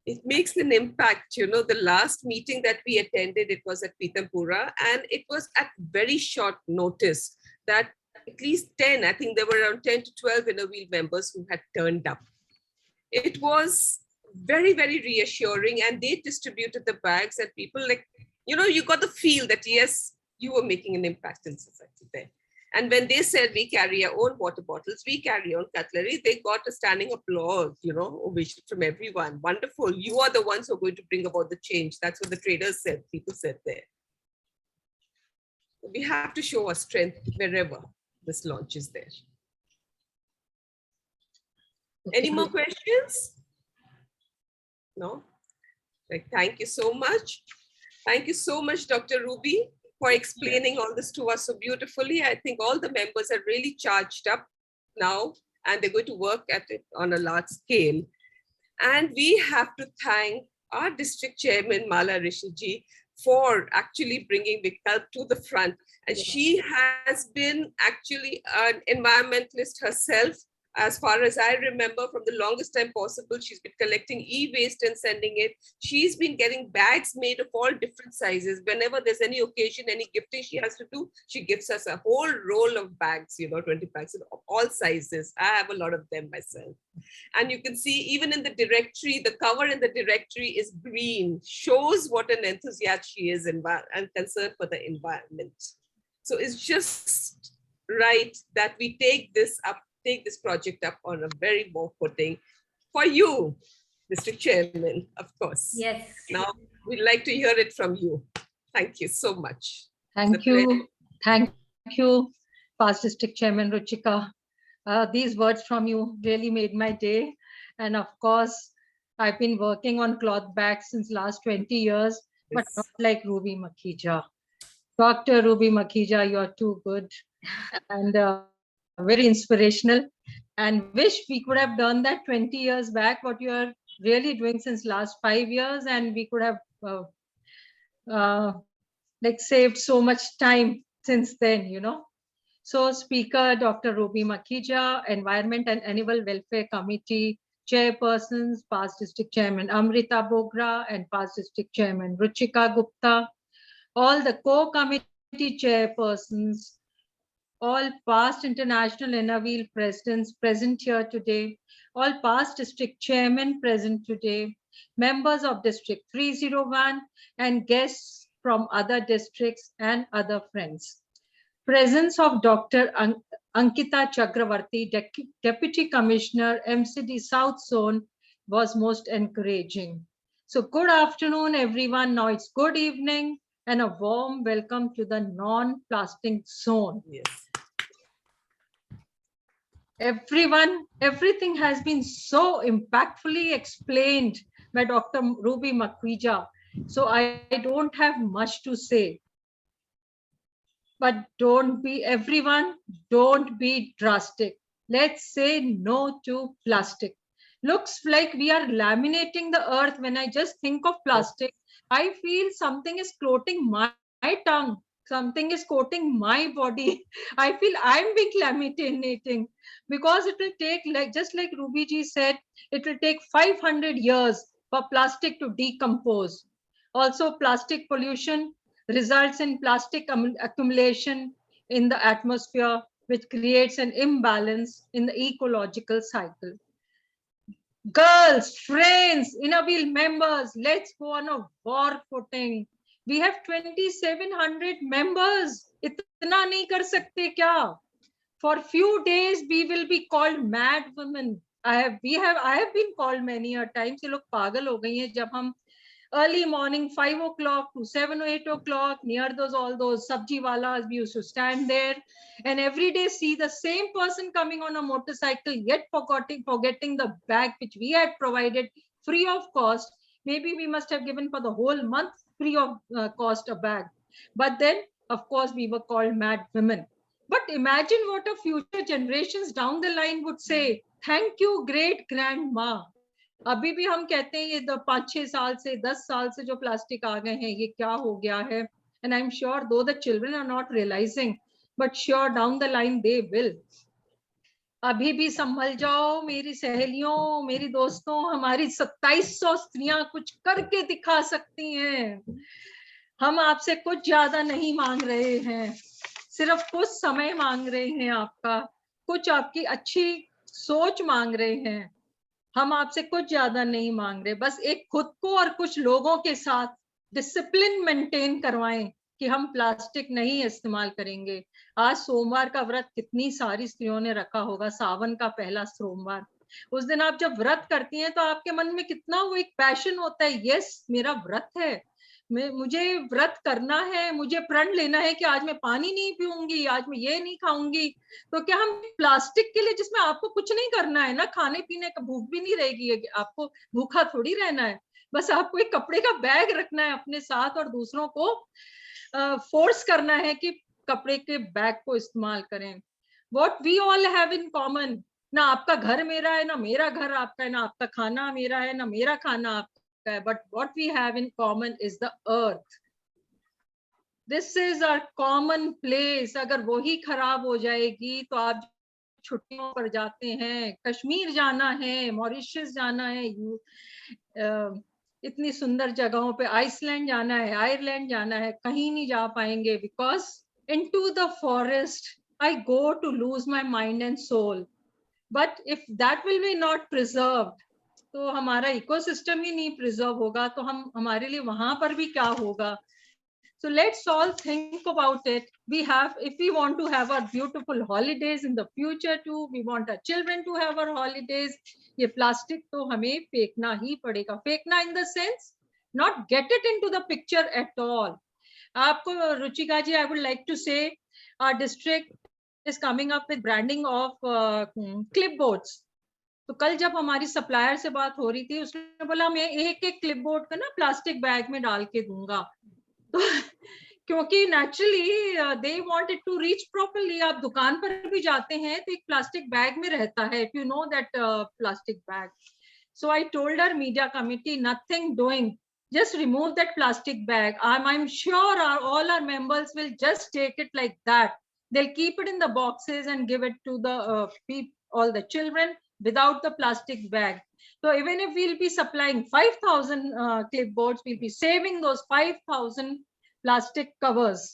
It makes an impact. You know, the last meeting that we attended, it was at Pitampura, and it was at very short notice that at least 10, I think there were around 10 to 12 Innerville members who had turned up. It was very, very reassuring, and they distributed the bags, and people, like, you know, you got the feel that yes, you were making an impact in society there. And when they said we carry our own water bottles, we carry our own cutlery, they got a standing applause, you know, ovation from everyone. Wonderful. You are the ones who are going to bring about the change. That's what the traders said, people said there. We have to show our strength wherever this launch is there. Any more questions? No? Like, thank you so much. Thank you so much, Dr. Ruby, for explaining all this to us so beautifully. I think all the members are really charged up now, and they're going to work at it on a large scale. And we have to thank our district chairman, Mala Rishiji, for actually bringing Vikalp to the front. And she has been actually an environmentalist herself. As far as I remember, from the longest time possible, she's been collecting e-waste and sending it. She's been getting bags made of all different sizes. Whenever there's any occasion, any gifting she has to do, she gives us a whole roll of bags, you know, 20 bags of all sizes. I have a lot of them myself. And you can see even in the directory, the cover in the directory is green, shows what an enthusiast she is and concerned for the environment. So it's just right that we take this project up on a very more footing for you, District Chairman, of course. Yes. Now, we'd like to hear it from you. Thank you so much. Thank you. Thank you, past District Chairman Ruchika. These words from you really made my day. And of course, I've been working on cloth bags since last 20 years, but not like Ruby Makhija. Dr. Ruby Makhija, you're too good and very inspirational, and wish we could have done that 20 years back, what you are really doing since last 5 years, and we could have like saved so much time since then, you know. So Speaker Dr. Ruby Makhija, Environment and Animal Welfare Committee Chairpersons, past District Chairman Amrita Bogra and past District Chairman Ruchika Gupta, all the co-committee chairpersons, all past International Innerville presidents present here today, all past district chairmen present today, members of District 301, and guests from other districts and other friends. Presence of Dr. Ankita Chakravarti, Deputy Commissioner, MCD South Zone, was most encouraging. So good afternoon, everyone. Now it's good evening, and a warm welcome to the non-plastic zone. Yes. Everything has been so impactfully explained by Dr. Ruby Makhija. So I don't have much to say. But don't be drastic. Let's say no to plastic. Looks like we are laminating the earth. When I just think of plastic, I feel something is coating my tongue. Something is coating my body. I feel I'm being laminating because it will take, like just like Ruby ji said, it will take 500 years for plastic to decompose. Also, plastic pollution results in plastic accumulation in the atmosphere, which creates an imbalance in the ecological cycle. Girls, friends, Innerville members, let's go on a war footing. We have 2,700 members. Itna nahi kar sakte kya? For few days, we will be called mad women. I have been called many a times. ये लोग पागल हो गई हैं जब हम early morning 5 o'clock to 7 or 8 o'clock near all those sabji walas, we used to stand there and every day see the same person coming on a motorcycle, yet forgetting the bag which we had provided free of cost. Maybe we must have given for the whole month free of cost a bag. But then, of course, we were called mad women. But imagine what a future generations down the line would say. Thank you, great grandma. अभी भी हम कहते हैं ये 5-6 साल से 10 साल से जो प्लास्टिक आ गए हैं, ये क्या हो गया है. And I'm sure though the children are not realizing, but sure down the line they will. अभी भी संभल जाओ मेरी सहेलियों, मेरी दोस्तों, हमारी 2700 स्त्रियां कुछ करके दिखा सकती हैं. हम आपसे कुछ ज्यादा नहीं मांग रहे हैं, सिर्फ कुछ समय मांग रहे हैं आपका, कुछ आपकी अच्छी सोच मांग रहे हैं. हम आपसे कुछ ज्यादा नहीं मांग रहे, बस एक खुद को और कुछ लोगों के साथ डिसिप्लिन मेंटेन करवाएं कि हम प्लास्टिक नहीं इस्तेमाल करेंगे. आज सोमवार का व्रत कितनी सारी स्त्रियों ने रखा होगा, सावन का पहला सोमवार. उस दिन आप जब व्रत करती हैं तो आपके मन में कितना वो एक पैशन होता है, यस मेरा व्रत है, मुझे व्रत करना है, मुझे प्रण लेना है कि आज मैं पानी नहीं पीऊंगी, आज मैं ये नहीं खाऊंगी. तो क्या हम प्लास्टिक के लिए, जिसमें आपको कुछ नहीं करना है ना, खाने पीने का, भूख भी नहीं रहेगी, आपको भूखा थोड़ी रहना है, बस आपको एक कपड़े का बैग रखना है अपने साथ और दूसरों को फोर्स करना है कि कपड़े के बैग को इस्तेमाल करें. What we all have in common, ना आपका घर मेरा है, ना मेरा घर आपका है, ना आपका खाना मेरा है, ना मेरा खाना आपका है, but what we have in common is the earth. This is our common place. अगर वो ही खराब हो जाएगी तो आप छुट्टियों पर जाते हैं, कश्मीर जाना है, मॉरिशस जाना है, इतनी सुंदर जगहों पे, आइसलैंड जाना है, आयरलैंड जाना है, कहीं नहीं जा पाएंगे, because into the forest I go to lose my mind and soul. But if that will be not preserved, तो हमारा इकोसिस्टम ही नहीं प्रिजर्व होगा, तो हमारे लिए वहां पर भी क्या होगा. So let's all think about it. We have, if we want to have our beautiful holidays in the future too, we want our children to have our holidays, ये प्लास्टिक तो हमें फेंकना ही पड़ेगा. फेंकना in the sense, not get it into the picture at all. आपको रुचिका जी, I would like to say our district is coming up with branding of clipboards. तो कल जब हमारी सप्लायर से बात हो रही थी, उसने बोला मैं एक क्लिपबोर्ड का ना प्लास्टिक बैग में डाल के दूंगा. तो क्योंकि naturally they want it to reach properly. आप दुकान पर भी जाते हैं तो एक प्लास्टिक बैग में रहता है, if you know that plastic bag. So I told our media committee, nothing doing, just remove that plastic bag. I'm sure all our members will just take it like that. They'll keep it in the boxes and give it to the all the children without the plastic bag. So even if we'll be supplying 5,000 clipboards, we'll be saving those 5,000 plastic covers.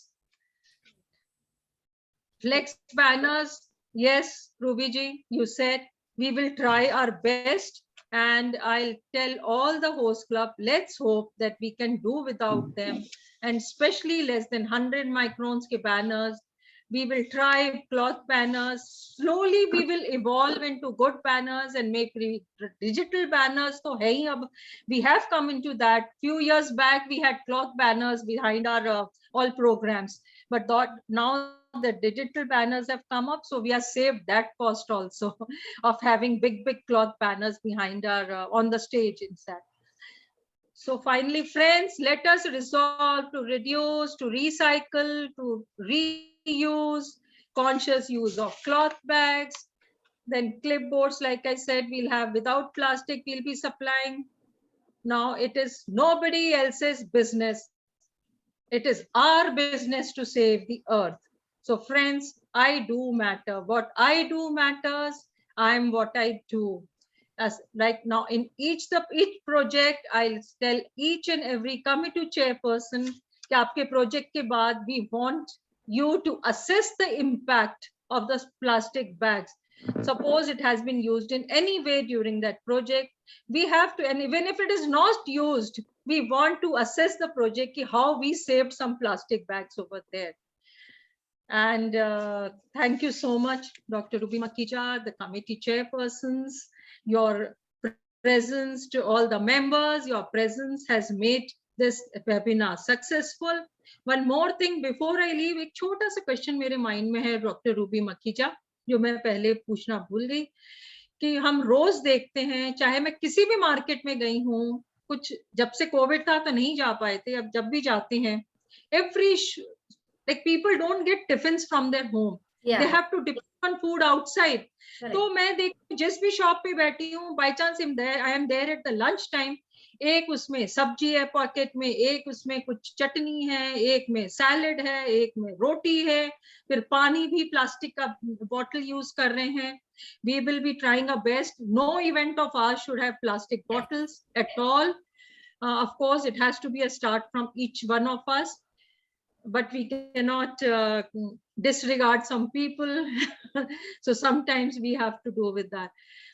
Flex banners, yes, Ruby ji, you said we will try our best. And I'll tell all the host club, let's hope that we can do without them, and especially less than 100 microns ke banners. We will try cloth banners. Slowly we will evolve into good banners and make digital banners. So hey, we have come into that. Few years back we had cloth banners behind our all programs, but now the digital banners have come up, so we have saved that cost also of having big cloth banners behind our on the stage instead. So finally, friends, let us resolve to reduce, to recycle, to reuse, conscious use of cloth bags. Then clipboards, like I said, we'll have without plastic, we'll be supplying. Now it is nobody else's business. It is our business to save the earth. So friends, I do matter. What I do matters. I'm what I do. As like now in each project, I'll tell each and every committee chairperson कि आपके project के बाद we want you to assess the impact of the plastic bags. Suppose it has been used in any way during that project, we have to, and even if it is not used, we want to assess the project, how we saved some plastic bags over there. And thank you so much, Dr. Ruby Makhija, the committee chairpersons. Your presence, to all the members, your presence has made this webinar successful. One more thing before I leave, एक छोटा सा question मेरे mind में है, Dr. Ruby Makhija, जो मैं पहले पूछना भूल गई, कि हम रोज देखते हैं, चाहे मैं किसी भी मार्केट में गई हूँ, कुछ जब से कोविड था तो नहीं जा पाए थे, अब जब भी जाते हैं, like people don't get tiffins from their home. They have to depend on food outside. Correct. तो मैं देखती जिस भी शॉप पे बैठी हूँ, by chance I am there at the lunch time, एक उसमें सब्जी है पॉकेट में, एक उसमें कुछ चटनी है, एक में सैलेड है, एक में रोटी है, फिर पानी भी प्लास्टिक का बॉटल यूज कर रहे हैं. We will be trying our best. No event of ours should have plastic bottles at all. Of course, it has to be a start from each one of us, but we cannot disregard some people. So sometimes we have to do with that.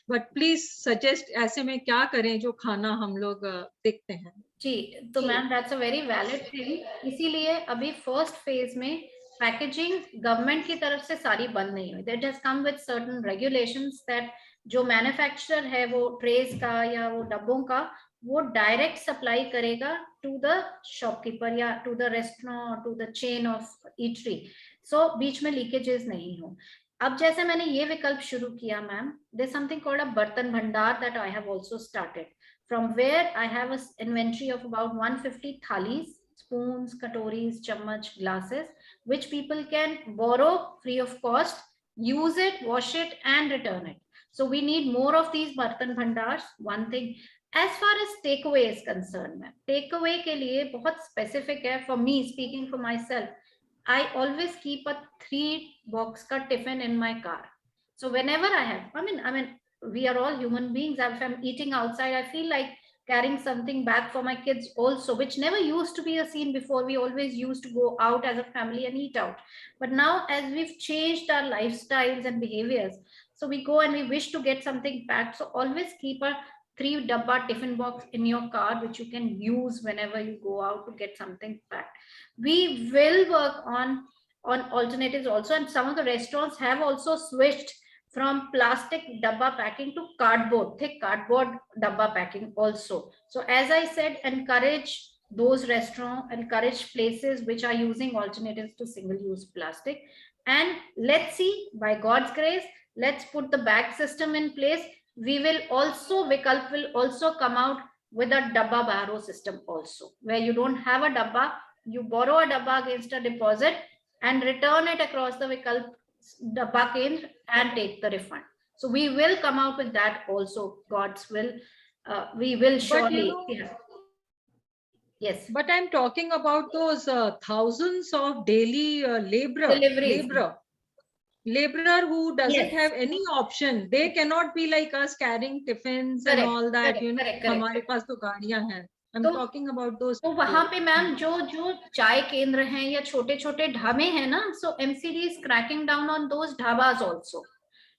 But please suggest ऐसे में क्या करें जो खाना हम लोग देखते हैं. जी, तो ma'am that's a very valid thing. इसीलिए अभी फर्स्ट फेज में पैकेजिंग गवर्नमेंट की तरफ से सारी बंद नहीं हुई. That has come with certain regulations that जो मैन्युफैक्चरर है वो ट्रेस का या वो डब्बों का वो डायरेक्ट सप्लाई करेगा टू द शॉपकीपर या to the restaurant, to the chain of eatery. So बीच में लीकेजेस नहीं हो. अब जैसे मैंने ये विकल्प शुरू किया ma'am, there is something called a bartan bhandar that I have also started, from where I have an inventory of about 150 thalis, spoons, katoris, chammach, glasses, which people can borrow free of cost, use it, wash it, and return it. So we need more of these bartan bhandars. One thing, as far as takeaway is concerned, ma'am, takeaway के लिए बहुत specific है. For me, speaking for myself, I always keep a 3-box का tiffin in my car. So whenever I have, I mean, we are all human beings. If I'm eating outside, I feel like carrying something back for my kids also, which never used to be a scene before. We always used to go out as a family and eat out. But now, as we've changed our lifestyles and behaviors, so we go and we wish to get something packed. So always keep a 3-dabba tiffin box in your car, which you can use whenever you go out to get something packed. We will work on alternatives also, and some of the restaurants have also switched from plastic dabba packing to cardboard, thick cardboard dabba packing also. So as I said, encourage those restaurants, encourage places which are using alternatives to single-use plastic. And let's see, by God's grace, let's put the bag system in place. We will also, Vikalp will also come out with a dabba borrow system also, where you don't have a dabba, you borrow a dabba against a deposit and return it across the Vikalp dabba kendra and take the refund. So we will come out with that also, God's will. We will surely. Yes. But I'm talking about those thousands of daily laborer who doesn't have any option. They cannot be like us carrying tiffins and all that. हमारे पास तो गाड़ियां हैं. I'm talking about those. तो वहां पे ma'am जो चाय केंद्र हैं या छोटे छोटे ढाबे हैं ना, so MCD is cracking down on those dhabas also,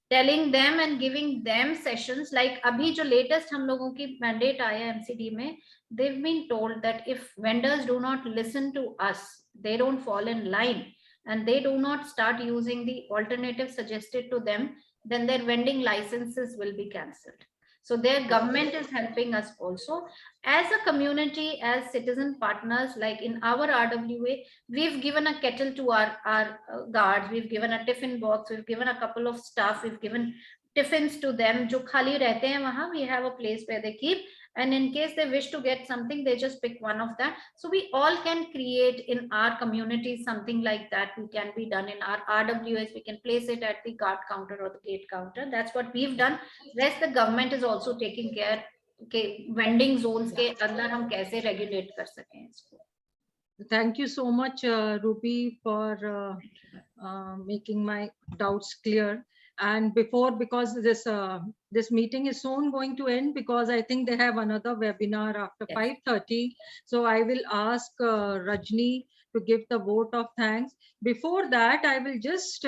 telling them and giving them sessions. Like अभी जो latest हम लोगों की mandate आया MCD में, they've been told that if vendors do not listen to us, they don't fall in line, and they do not start using the alternative suggested to them, then their vending licenses will be cancelled. So their government is helping us also as a community, as citizen partners. Like in our RWA, we've given a kettle to our guards, we've given a tiffin box, we've given a couple of staff, we've given tiffins to them. जो खाली रहते हैं वहाँ, we have a place where they keep, and in case they wish to get something, they just pick one of that. So we all can create in our community something like that. We can be done in our RWAs. We can place it at the card counter or the gate counter. That's what we've done. Rest the government is also taking care के vending zones के अंदर हम कैसे regulate कर सकें इसको. Thank you so much, Ruby, for making my doubts clear. And because this meeting is soon going to end, because I think they have another webinar after 5:30. So I will ask Rajni to give the vote of thanks. Before that, I will just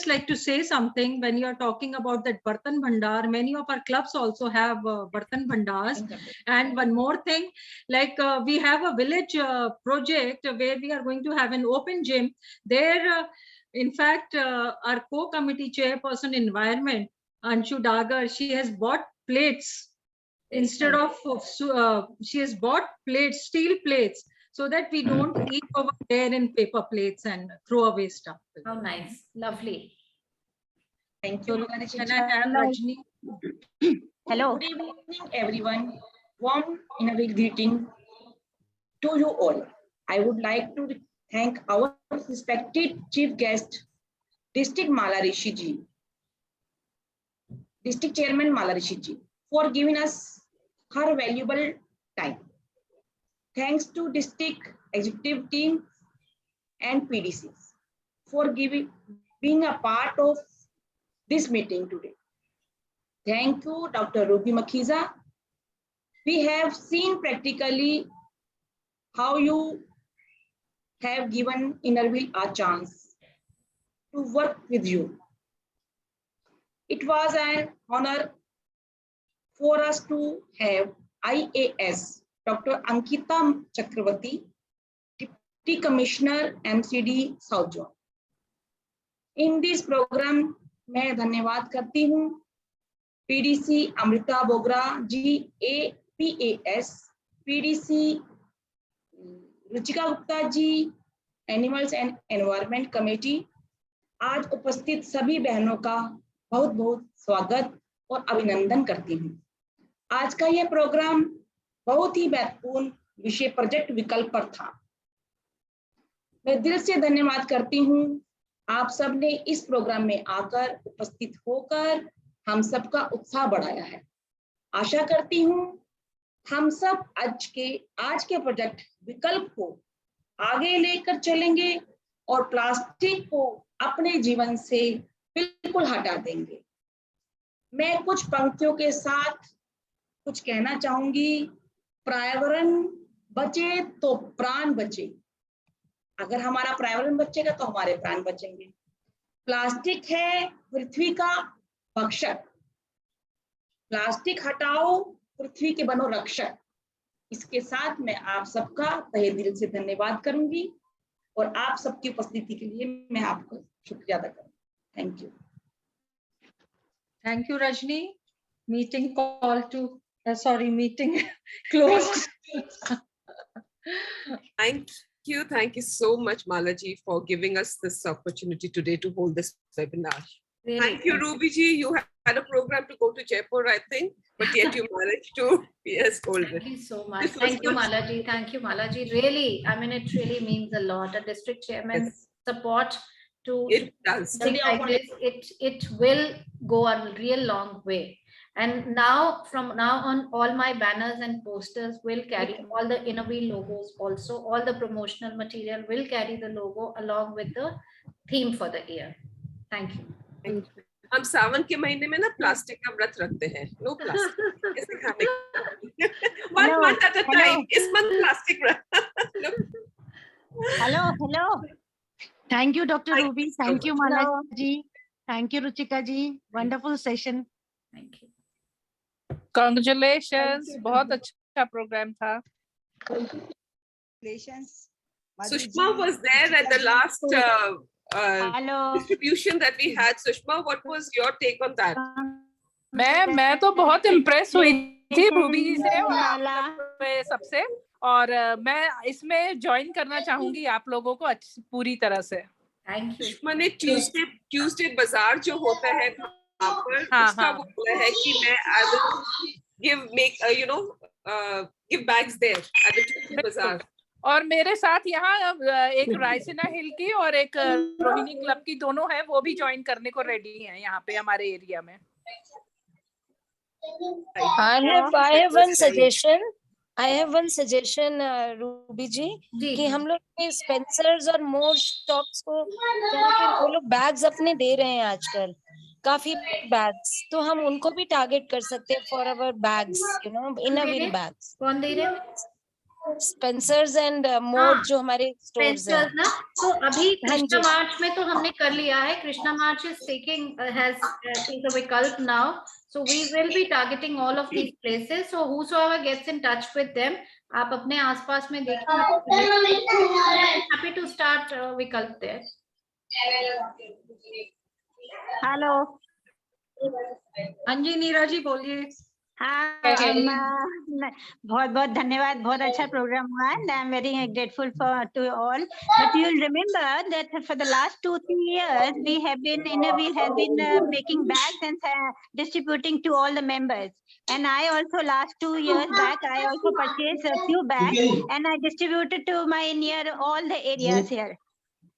like to say something. When you are talking about that Bartan Bhandar, many of our clubs also have Bartan Bhandars. And one more thing, like we have a village project where we are going to have an open gym. There, in fact, our co-committee chairperson environment, Anshu Dagar, she has bought plates instead of, she has bought plates, steel plates, so that we don't eat over there in paper plates and throw away stuff. How nice, lovely. Thank you. Can I have Rajni? Hello. Good evening, everyone. Warm inaugural greeting to you all. I would like to thank our respected chief guest, District Malarishi ji, District Chairman Malarishi ji, for giving us her valuable time. Thanks to District Executive Team and PDCs for being a part of this meeting today. Thank you, Dr. Ruby Makhiza. We have seen practically how you have given Innerville a chance to work with you. It was an honor for us to have IAS, Dr. Ankita Chakravarti, Deputy Commissioner, MCD, South Zone. In this program, मैं धन्यवाद करती हूँ PDC Amrita Bogra ji, APAS, PDC Ruchika Gupta ji, animals and environment committee. आज उपस्थित सभी बहनों का बहुत बहुत स्वागत और अभिनंदन करती हूँ। आज का यह प्रोग्राम बहुत ही महत्वपूर्ण विषय प्रोजेक्ट विकल्प पर था। मैं दिल से धन्यवाद करती हूँ आप सब ने इस प्रोग्राम में आकर उपस्थित होकर हम सबका उत्साह बढ़ाया है। आशा करती हूँ हम सब आज के प्रोजेक्ट विकल्प को आगे लेकर चलेंगे और प्लास्टिक को अपने जीवन से बिल्कुल हटा देंगे। मैं कुछ पंक्तियों के साथ कुछ कहना चाहूंगी। पर्यावरण बचे तो प्राण बचे। अगर हमारा पर्यावरण बचेगा तो हमारे प्राण बचेंगे। प्लास्टिक है पृथ्वी का भक्षक। प्लास्टिक हटाओ, पृथ्वी के बनो रक्षक। इसके साथ मैं आप सबका तहे दिल से धन्यवाद करूंगी और आप सबकी उपस्थिति के लिए मैं आपको शुक्रिया अदा करूंगी। Thank you. Thank you, Rajni. Meeting call to, meeting closed. Thank you so much, Malaji, for giving us this opportunity today to hold this webinar. Really? Thank you, Ruby ji. You had a program to go to Jaipur, I think, but yet you managed to hold it. Thank you so much. Thank you, Malaji. Thank you, Malaji. Really, I mean, it really means a lot. A district chairman's support to something like this, it will go a real long way. And now, from now on, all my banners and posters will carry all the Innerville logos also. All the promotional material will carry the logo along with the theme for the year. Thank you. हम सावन के महीने में ना plastic का व्रत रखते हैं। No plastic ऐसे खाने one month at a time. इस month प्लास्टिक व्रत। Hello. Thank you, Dr. Ruby. Thank you, Malaji. Thank you, Ruchika ji. Wonderful session. Thank you. Congratulations. बहुत अच्छा program था. Congratulations. Sushma was there at the last distribution that we had. Sushma, what was your take on that? मैं तो बहुत impressed हुई थी Ruby जी से और सबसे, और मैं इसमें ज्वाइन करना चाहूंगी आप लोगों को पूरी तरह से। Thank you. सुषमा ने ट्यूसडे बाजार जो होता है वहाँ पर उसका वो बोला है कि मैं I will give bags there at the Tuesday बाजार। और मेरे साथ यहाँ एक रायसीना हिल की और एक रोहिणी क्लब की दोनों है, वो भी ज्वाइन करने को रेडी हैं यहाँ पे हमारे एरिया में। I have one suggestion. Ruby ji, कि हम लोग स्पेंसर्स और मोर शॉप्स को वो लोग बैग्स अपने दे रहे हैं आजकल, काफी बैग्स, तो हम उनको भी टारगेट कर सकते हैं for our bags, Inner Wheel bags. कौन दे रहे हैं? स्पेंसर्स एंड मोर जो हमारे स्टोर्स हैं ना। तो अभी कृष्णा मार्च में तो हमने कर लिया है। कृष्णा मार्च is a विकल्प now, so we will be targeting all of these places. So whosoever gets in touch with them, आप अपने आसपास में देखिए। Happy to start विकल्प there. हेलो अंजी नीरा जी बोलिए। बहुत बहुत धन्यवाद, बहुत अच्छा प्रोग्राम हुआ है। I am very grateful for to all, but you will remember that for the last 2-3 years we have been making bags and distributing to all the members, and I also last 2 years back I also purchased a few bags and I distributed to my near all the areas here.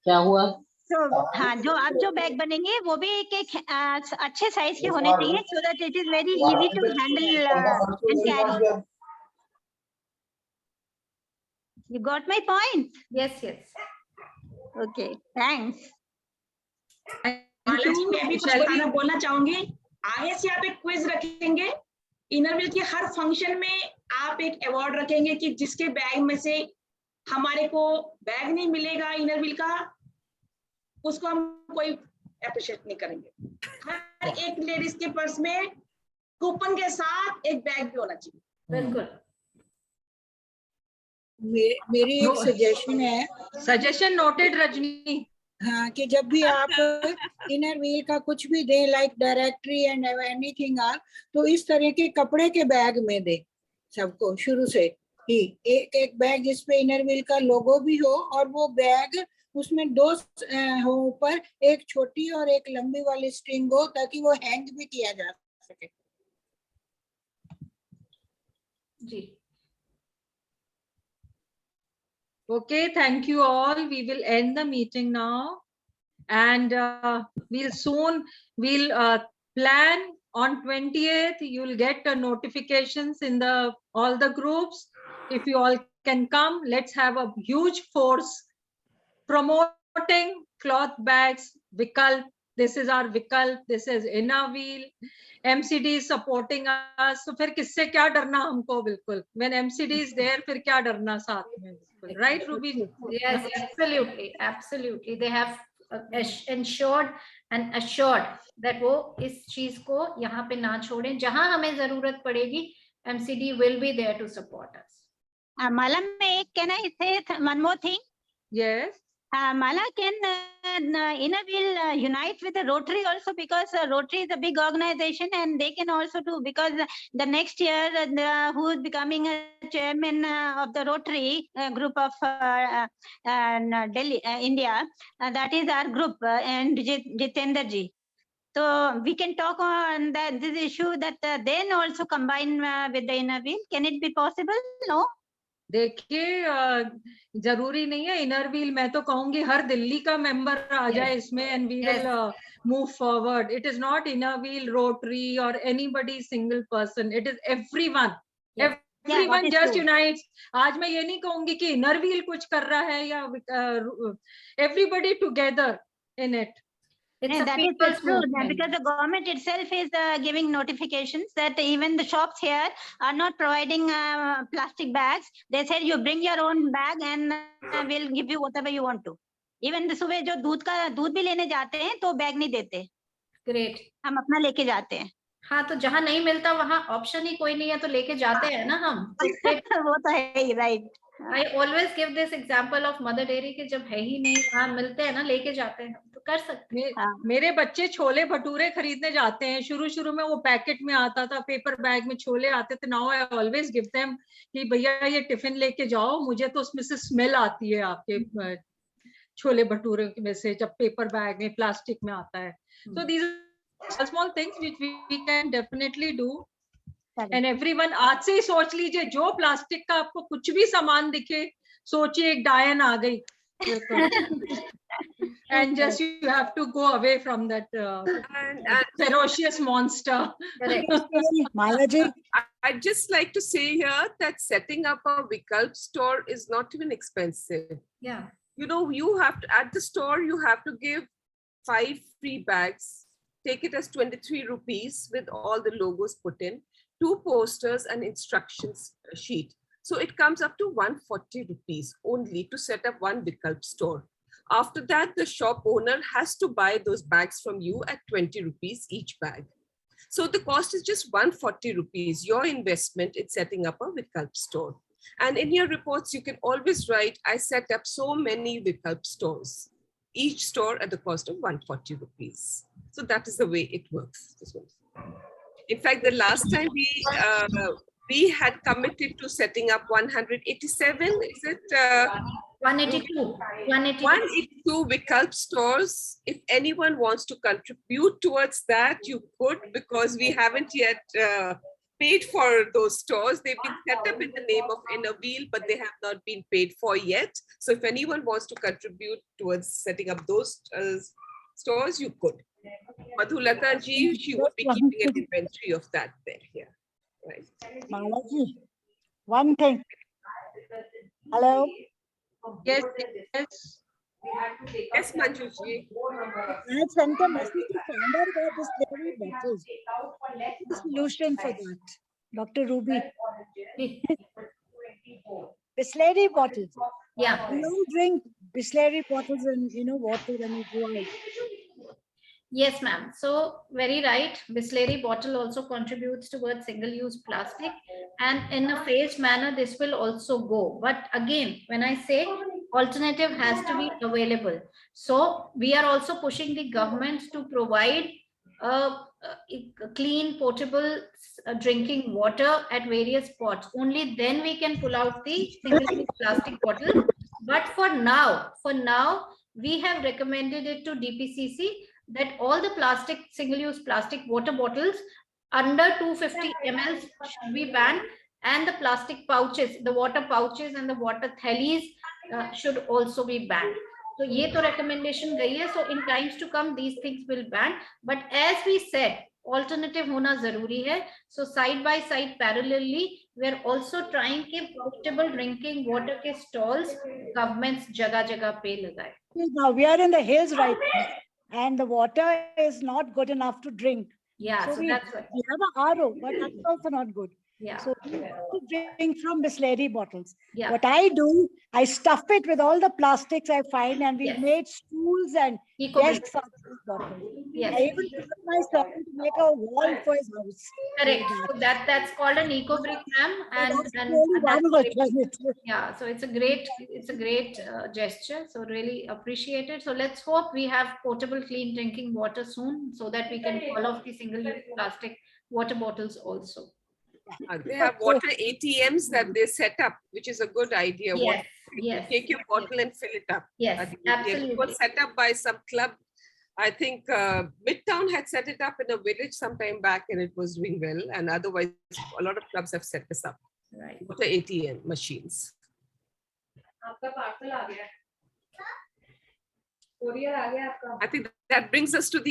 क्या हुआ? तो हाँ, जो अब जो bag बनेंगे वो भी एक अच्छे साइज के होने चाहिए, so that it is very easy to handle and carry. You got my point? Yes, yes. Okay, thanks. माला जी, मैं भी कुछ बोलना चाहूंगी। आगे से आप एक क्विज रखेंगे, इनरव्हील के हर फंक्शन में आप एक अवार्ड रखेंगे कि जिसके बैग में से हमारे को बैग नहीं मिलेगा इनरव्हील का, उसको हम कोई अप्रिशिएट नहीं करेंगे। हर एक लेडीज के पर्स में कूपन के साथ एक बैग भी होना चाहिए। बिल्कुल। मेरी एक सजेशन है। Suggestion noted Rajni. हाँ, कि जब भी आप इनर व्हील का कुछ भी दे, like directory and anything or, तो इस तरह के कपड़े के बैग में दे सबको शुरू से ही। एक एक बैग जिसपे इनर व्हील का लोगो भी हो, और वो बैग उसमें 2 हो ऊपर, एक छोटी और एक लंबी वाली स्ट्रिंग हो, ताकि वो हैंग भी किया जा सके। जी। Okay, thank you all. We will end the meeting now, and we'll plan on 20th. You'll get notifications in all the groups. If you all can come, let's have a huge force promoting cloth bags, Vikalp. This is our Vikalp. This is Inner Wheel. MCD is supporting us. So फिर किससे क्या डरना हमको, बिल्कुल. When MCD is there, फिर क्या डरना साथ में, बिल्कुल. Right, Ruby? Yes, absolutely, absolutely. They have ensured and assured that वो इस चीज को यहाँ पे ना छोड़ें. जहाँ हमें जरूरत पड़ेगी, MCD will be there to support us. Mala, can I say one more thing? Yes. Mala, can Inner Wheel unite with the Rotary also, because Rotary is a big organization and they can also do, because the next year who is becoming a chairman of the Rotary group of Delhi, India, that is our group, and Jitendra ji. So we can talk on this issue that then also combine with the Inner Wheel. Can it be possible? No? देखिए, जरूरी नहीं है inner wheel, मैं तो कहूंगी हर दिल्ली का member आ जाए इसमें, and we will move forward. It is not inner wheel, rotary और anybody single person. It is everyone. Everyone just unites. आज मैं ये नहीं कहूंगी कि इनर व्हील कुछ कर रहा है या everybody together in it. That is true, because the government itself is giving notifications that even the shops here are not providing plastic bags. They said you bring your own bag and we'll give you whatever you want to. Even the सुबह जो दूध भी लेने जाते हैं तो bag नहीं देते. Great. हम अपना लेके जाते हैं. हाँ, तो जहाँ नहीं मिलता वहाँ ऑप्शन ही कोई नहीं है, तो लेके जाते हैं ना हम. वो तो है ही, right. I always give this example of Mother Dairy कि जब है ही नहीं, वहाँ मिलते हैं ना, लेके जाते हैं, तो कर सकते हैं. मेरे बच्चे छोले भटूरे खरीदने जाते हैं. शुरू में वो पैकेट में आता था, पेपर बैग में छोले आते थे. Now I always give them कि भैया ये टिफिन लेके जाओ, मुझे तो उसमें से स्मेल आती है आपके छोले भटूरे में से, जब पेपर बैग में प्लास्टिक में आता है. So these are small things which we can definitely do. And everyone, आज से ही सोच लीजिए, जो प्लास्टिक का आपको कुछ भी सामान दिखे, सोचिए एक डायन आ गई. And just you have to go away from that ferocious monster. Malaji, I'd just like to say here that setting up a Vikalp store is not even expensive. Yeah. You know, you have to, at the store, you have to give 5 free bags, take it as 23 rupees with all the logos put in, 2 posters and instructions sheet. So it comes up to 140 rupees only to set up one Vikalp store. After that, the shop owner has to buy those bags from you at 20 rupees each bag. So the cost is just 140 rupees, your investment in setting up a Vikalp store. And in your reports, you can always write, I set up so many Vikalp stores, each store at the cost of 140 rupees. So that is the way it works. In fact, the last time we had committed to setting up 187, is it? 182. 182 Vikalp stores. If anyone wants to contribute towards that, you could, because we haven't yet paid for those stores. They've been set up in the name of Inner Wheel, but they have not been paid for yet. So if anyone wants to contribute towards setting up those stores, you could. Madhulata ji, she would be keeping an inventory of that there. Yeah. Right. Malaji, one thing. Hello? Yes, yes. Yes, Manju ji. I had sent a message to find out about this dairy bottles. The solution for that, Dr. Ruby. Bisleri bottles. Yeah. We all drink Bisleri bottles and water when we go out. Yes, ma'am. So very right. Bisleri bottle also contributes towards single-use plastic, and in a phased manner, this will also go. But again, when I say alternative has to be available, so we are also pushing the government to provide clean, portable drinking water at various spots. Only then we can pull out the single-use plastic bottle. But for now, we have recommended it to DPCC that all the plastic, single-use plastic water bottles under 250 ml should be banned, and the plastic pouches, the water pouches and the water thalis should also be banned. So ये तो recommendation गई है. So in times to come, these things will ban. But as we said, alternative होना जरूरी है. So side by side, parallelly, we are also trying कि portable drinking water के stalls governments जगह जगह पे लगाए. Now we are in the hills right now, and the water is not good enough to drink. Yeah, so we that's why. We have a RO, but that's also not good. Yeah. So we have to drink from Bisleri bottles. Yeah. What I do, I stuff it with all the plastics I find, and we've made stools and desks out of these bottles. Yes. I even told my servant to make a wall for his house. Correct. So that's called an eco brick, ma'am, and yeah. So it's a great gesture. So really appreciate it. So let's hope we have portable, clean drinking water soon, so that we can call off the single-use plastic water bottles also. They have water ATMs that they set up, which is a good idea. Yes, You take your bottle and fill it up. Yes, absolutely. It was set up by some club. I think Midtown had set it up in a village some time back, and it was doing well. And otherwise, a lot of clubs have set this up. Right. Water ATM machines. I think that brings us to the